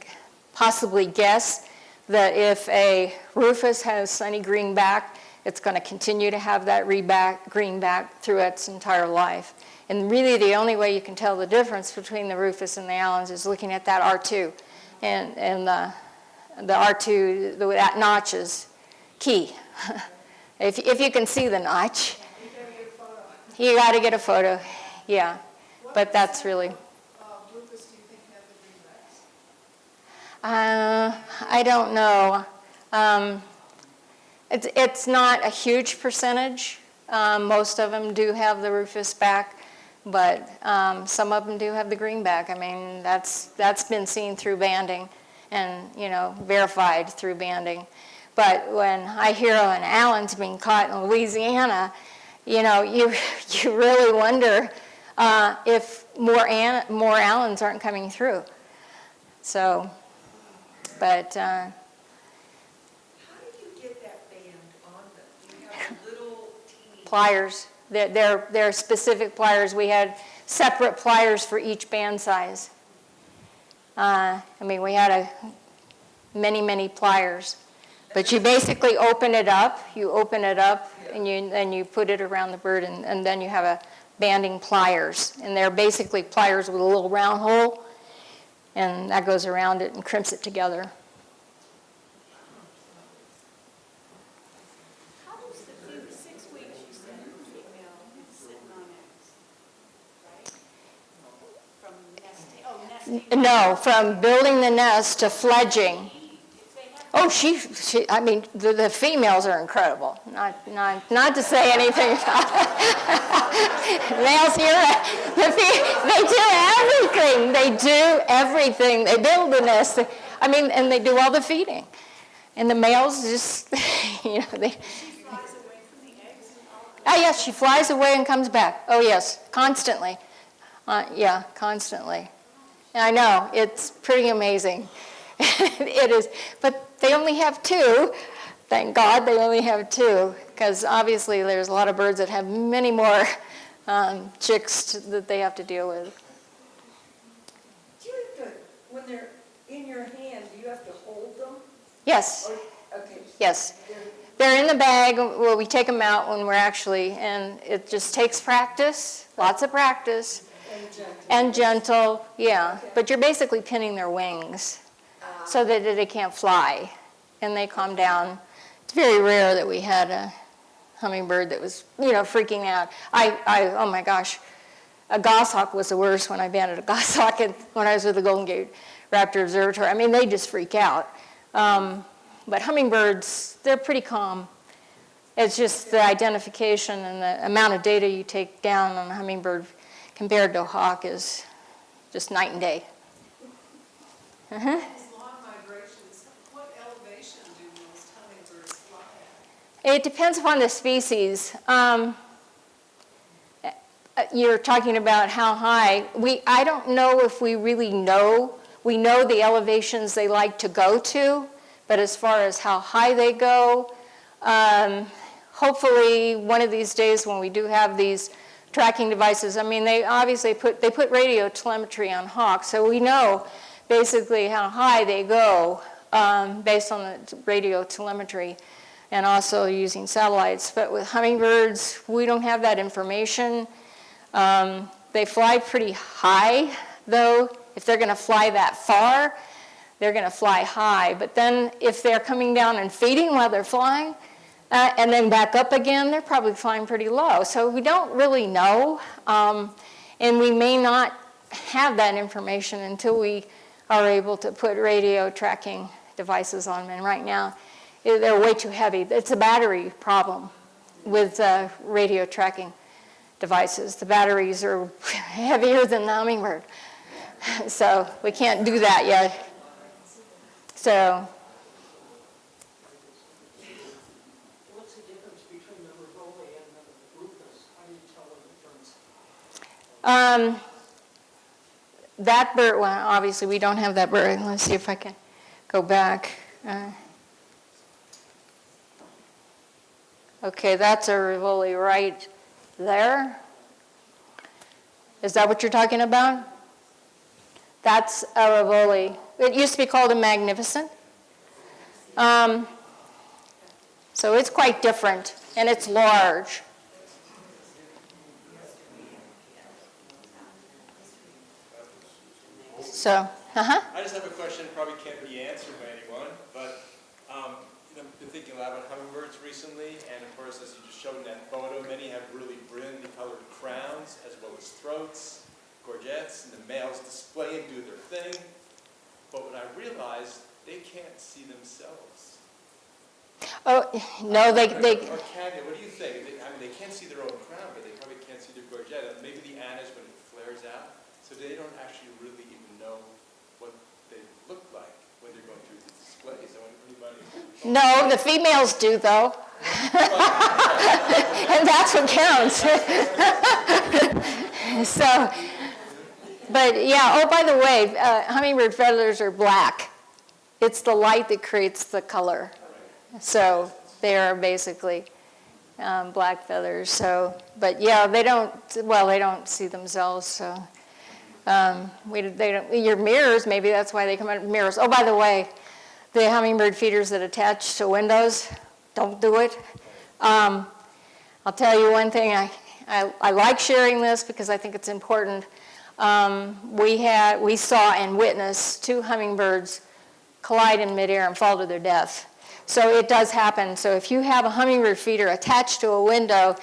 B: possibly guess, that if a Rufus has sunny greenback, it's going to continue to have that greenback through its entire life. And really the only way you can tell the difference between the Rufus and the Allens is looking at that R2. And the R2, that notch is key. If you can see the notch, you got to get a photo. Yeah, but that's really.
D: Rufus, do you think have the greenbacks?
B: I don't know. It's not a huge percentage. Most of them do have the Rufus back, but some of them do have the greenback. I mean, that's been seen through banding and, verified through banding. But when I hear an Allen's being caught in Louisiana, you really wonder if more Allens aren't coming through. So, but.
D: How do you get that band on them? Do you have a little teeny?
B: Pliers. They're specific pliers. We had separate pliers for each band size. We had many pliers. But you basically open it up. You open it up, and you put it around the bird, and then you have a banding pliers. And they're basically pliers with a little round hole, and that goes around it and crimps it together.
G: How does the 6 weeks you said female sitting on eggs, right? From nesting, nesting.
B: No, from building the nest to fledging. Oh, the females are incredible. Not to say anything about it. Males here, they do everything. They do everything. They build the nest. And they do all the feeding. And the males just, they.
G: She flies away from the eggs and all.
B: Oh, yes, she flies away and comes back. Oh, yes, constantly. Constantly. And I know, it's pretty amazing. It is, but they only have 2. Thank God they only have 2, because obviously there's a lot of birds that have many more chicks that they have to deal with.
D: Do you have to, when they're in your hand, do you have to hold them?
B: Yes,
D: Okay.
B: yes. They're in the bag, well, we take them out when we're actually, and it just takes practice, lots of practice. And gentle, yeah. But you're basically pinning their wings so that they can't fly, and they calm down. It's very rare that we had a hummingbird that was, freaking out. Oh my gosh, a goshawk was the worst when I banded a goshawk when I was with the Golden Gate Raptor Observatory. I mean, they just freak out. But hummingbirds, they're pretty calm. It's just the identification and the amount of data you take down on a hummingbird compared to a hawk is just night and day.
H: These long migrations, what elevation do most hummingbirds fly at?
B: It depends upon the species. You're talking about how high. I don't know if we really know. We know the elevations they like to go to, but as far as how high they go, hopefully one of these days when we do have these tracking devices, I mean, they obviously put radio telemetry on hawks, so we know basically how high they go based on the radio telemetry and also using satellites. But with hummingbirds, we don't have that information. They fly pretty high, though. If they're going to fly that far, they're going to fly high. But then if they're coming down and feeding while they're flying, and then back up again, they're probably flying pretty low. So we don't really know, and we may not have that information until we are able to put radio tracking devices on them. And right now, they're way too heavy. It's a battery problem with radio tracking devices. The batteries are heavier than the hummingbird. So we can't do that yet. So
C: What's the difference between the Rivoli and the Rufus? How do you tell the difference?
B: that bird, well, obviously we don't have that bird. Let's see if I can go back. Okay, that's a Rivoli right there. Is that what you're talking about? That's a Rivoli. It used to be called a Magnificent. So it's quite different, and it's large. So,
F: I just have a question, probably can't be answered by anyone, but I've been thinking a lot about hummingbirds recently, and of course, as you just showed in that photo, many have really brilliantly colored crowns, as well as throats, gorgets, and the males display and do their thing. But when I realized, they can't see themselves.
B: oh, no, they
F: Or can they? What do you think? They can't see their own crown, but they probably can't see their gorget. And maybe the annas when it flares out, so they don't actually really even know what they look like when they're going through the displays. I wonder if anybody...
B: no, the females do, though. And that's what counts. So, but yeah, oh, by the way, hummingbird feathers are black. It's the light that creates the color. So they are basically black feathers. So, but yeah, they don't see themselves. So they don't, your mirrors, maybe that's why they come out of mirrors. Oh, by the way, the hummingbird feeders that attach to windows, don't do it. I'll tell you one thing, I like sharing this because I think it's important. We saw and witnessed 2 hummingbirds collide in midair and fall to their death. So it does happen. So if you have a hummingbird feeder attached to a window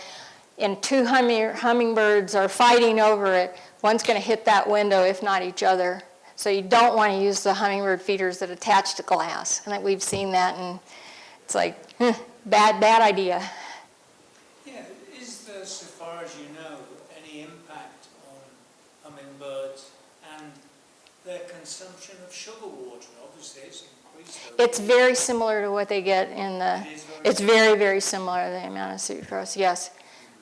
B: and 2 hummingbirds are fighting over it, one's going to hit that window, if not each other. So you don't want to use the hummingbird feeders that attach to glass. And we've seen that, and it's like, bad idea.
I: Yeah, is there, so far as you know, any impact on hummingbirds and their consumption of sugar water? Obviously, it's increased.
B: It's very similar to what they get in the, it's very, very similar, the amount of sucrose, yes.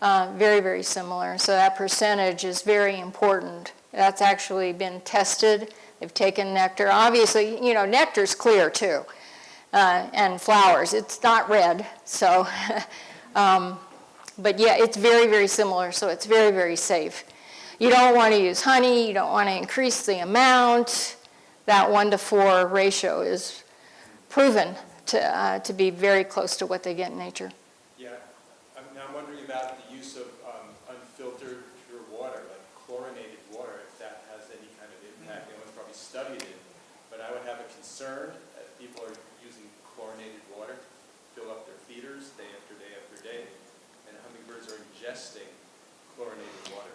B: Very, very similar. So that percentage is very important. That's actually been tested. They've taken nectar. Obviously, nectar's clear too. And flowers, it's not red. So, but yeah, it's very, very similar. So it's very, very safe. You don't want to use honey. You don't want to increase the amount. That 1-to-4 ratio is proven to be very close to what they get in nature.
F: Yeah, I'm wondering about the use of unfiltered pure water, like chlorinated water, if that has any kind of impact. No one's probably studied it, but I would have a concern that people are using chlorinated water to fill up their feeders day after day after day, and hummingbirds are ingesting chlorinated water.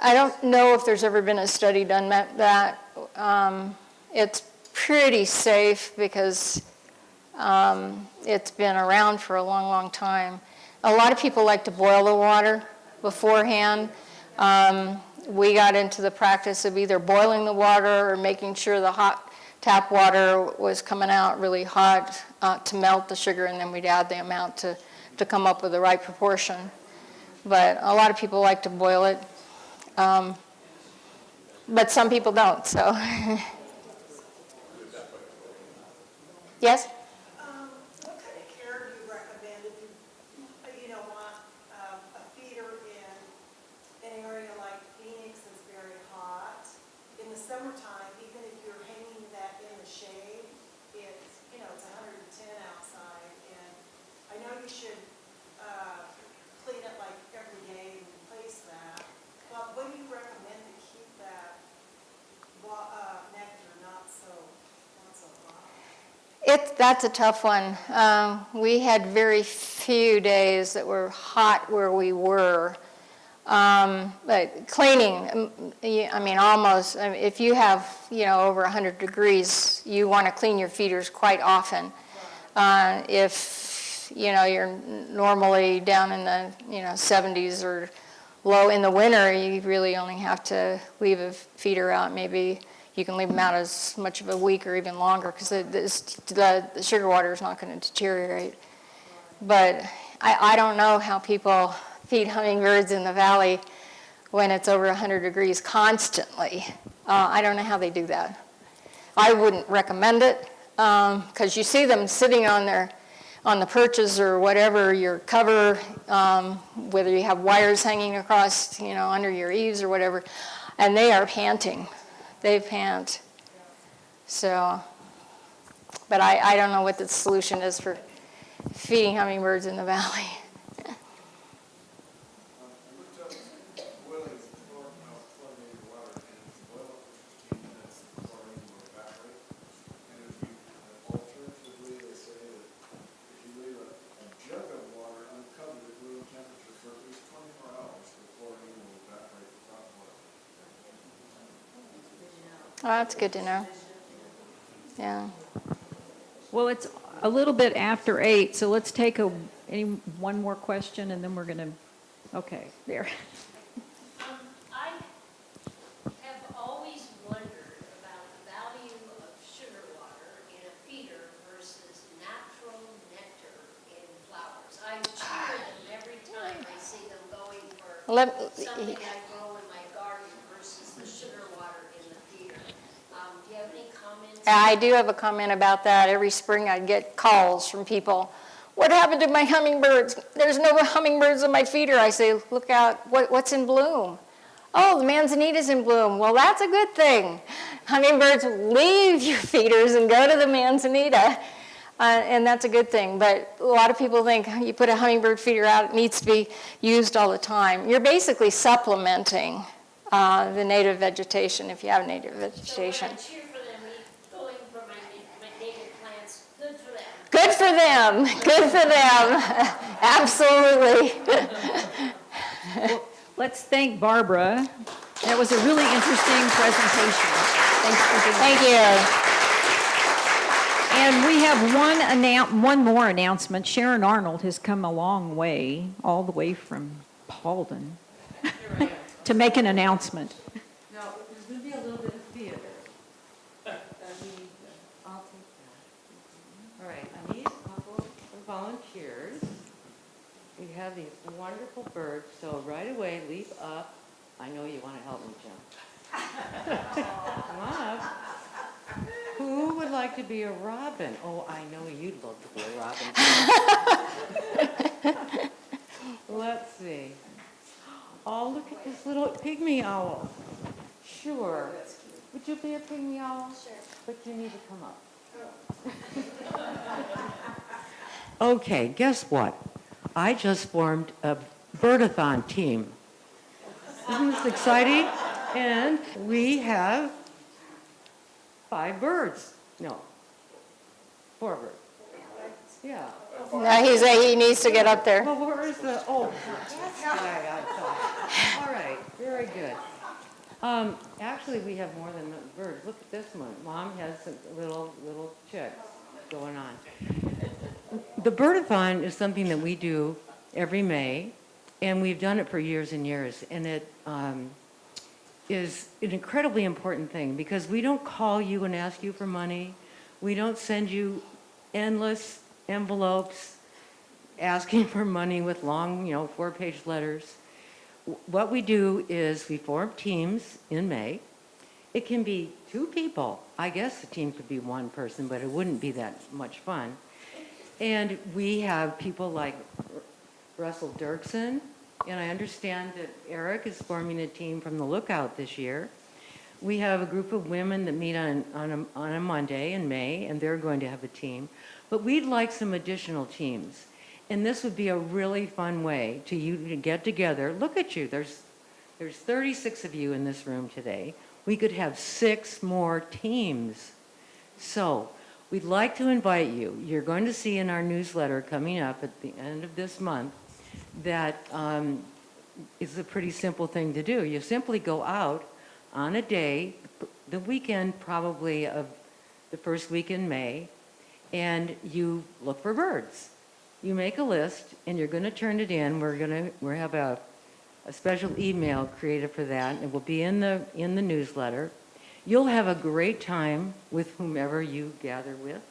B: I don't know if there's ever been a study done that. It's pretty safe because it's been around for a long, long time. A lot of people like to boil the water beforehand. We got into the practice of either boiling the water or making sure the hot tap water was coming out really hot to melt the sugar, and then we'd add the amount to come up with the right proportion. But a lot of people like to boil it. But some people don't, so. Yes?
D: What kind of care do you recommend if you want a feeder in an area like Phoenix that's very hot? In the summertime, even if you're hanging that in the shade, it's 110 outside, and I know you should clean it like every day and replace that, but what do you recommend to keep that nectar not so hot?
B: That's a tough one. We had very few days that were hot where we were. But cleaning, I mean, almost, if you have, over 100 degrees, you want to clean your feeders quite often. If, you're normally down in the, 70s or low in the winter, you really only have to leave a feeder out. Maybe you can leave them out as much of a week or even longer because the sugar water is not going to deteriorate. But I don't know how people feed hummingbirds in the valley when it's over 100 degrees constantly. I don't know how they do that. I wouldn't recommend it because you see them sitting on the perches or whatever, your cover, whether you have wires hanging across, under your eaves or whatever, and they are panting. They pant. So, but I don't know what the solution is for feeding hummingbirds in the valley. Oh, that's good to know. Yeah.
A: Well, it's a little bit after 8, so let's take one more question, and then we're going to, okay, there.
J: I have always wondered about the value of sugar water in a feeder versus natural nectar in flowers. I cheer them every time I see them going for something I grow in my garden versus the sugar water in the feeder. Do you have any comments?
B: I do have a comment about that. Every spring I'd get calls from people. What happened to my hummingbirds? There's no hummingbirds in my feeder. I say, look out, what's in bloom? Oh, the manzanita's in bloom. Well, that's a good thing. Hummingbirds leave your feeders and go to the manzanita, and that's a good thing. But a lot of people think you put a hummingbird feeder out, it needs to be used all the time. You're basically supplementing the native vegetation if you have native vegetation.
J: So when I cheer for them going for my native plants, good for them.
B: Good for them. Good for them. Absolutely.
A: Well, let's thank Barbara. That was a really interesting presentation. Thanks for doing that.
B: Thank you.
A: And we have one more announcement. Sharon Arnold has come a long way, all the way from Paulden, to make an announcement.
K: Now, there's going to be a little bit of theater. I'll take that. All right, I need a couple of volunteers. We have these wonderful birds, so right away, leap up. I know you want to help me, Jim. Come on up. Who would like to be a robin? Oh, I know you'd love to be a robin. Let's see. Oh, look at this little pygmy owl. Sure. Would you be a pygmy owl?
J: Sure.
K: But you need to come up. Okay, guess what? I just formed a birdathon team. Isn't this exciting? And we have 5 birds. No, 4 birds. Yeah.
B: Now he needs to get up there.
K: Well, where is the, oh, guy outside. All right, very good. Actually, we have more than birds. Look at this one. Mom has some little chicks going on. The birdathon is something that we do every May, and we've done it for years and years. And it is an incredibly important thing because we don't call you and ask you for money. We don't send you endless envelopes asking for money with long, 4-page letters. What we do is we form teams in May. It can be 2 people. I guess the team could be 1 person, but it wouldn't be that much fun. And we have people like Russell Dirksen, and I understand that Eric is forming a team from the Lookout this year. We have a group of women that meet on a Monday in May, and they're going to have a team. But we'd like some additional teams. And this would be a really fun way to get together. Look at you. There's 36 of you in this room today. We could have 6 more teams. So we'd like to invite you. You're going to see in our newsletter coming up at the end of this month that it's a pretty simple thing to do. You simply go out on a day, the weekend probably of the first week in May, and you look for birds. You make a list, and you're going to turn it in. We have a special email created for that. It will be in the newsletter. You'll have a great time with whomever you gather with,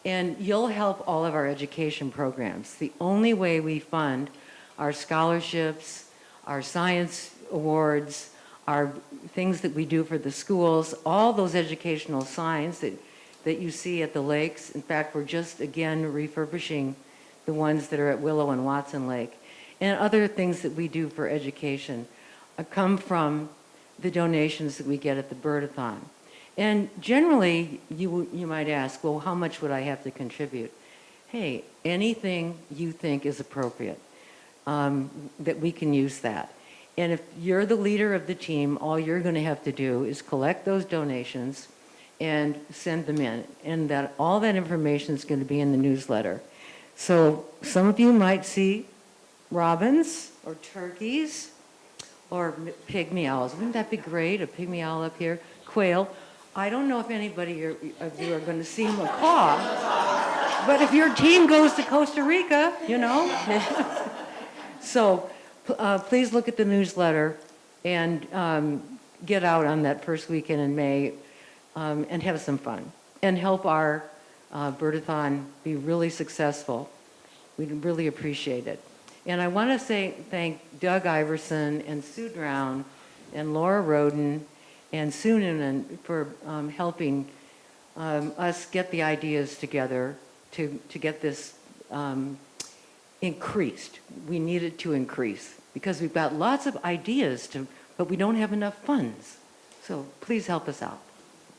K: and you'll help all of our education programs. The only way we fund our scholarships, our science awards, our things that we do for the schools, all those educational signs that you see at the lakes. In fact, we're just, again, refurbishing the ones that are at Willow and Watson Lake, and other things that we do for education come from the donations that we get at the Birdathon. And generally, you might ask, well, how much would I have to contribute? Hey, anything you think is appropriate, that we can use that. And if you're the leader of the team, all you're going to have to do is collect those donations and send them in. And all that information is going to be in the newsletter. So some of you might see robins or turkeys or pygmy owls. Wouldn't that be great, a pygmy owl up here? Quail. I don't know if anybody of you are going to see macaw, but if your team goes to Costa Rica, So please look at the newsletter and get out on that first weekend in May and have some fun and help our Birdathon be really successful. We'd really appreciate it. And I want to thank Doug Iverson and Sue Drown and Laura Roden and Sue Noonan for helping us get the ideas together to get this increased. We need it to increase because we've got lots of ideas, but we don't have enough funds. So please help us out.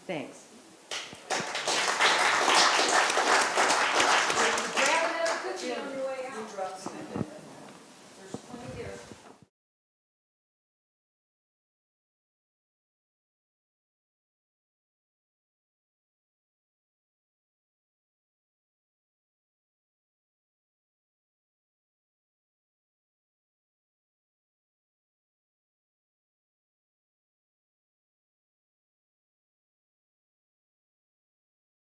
K: Thanks.
D: You dropped something.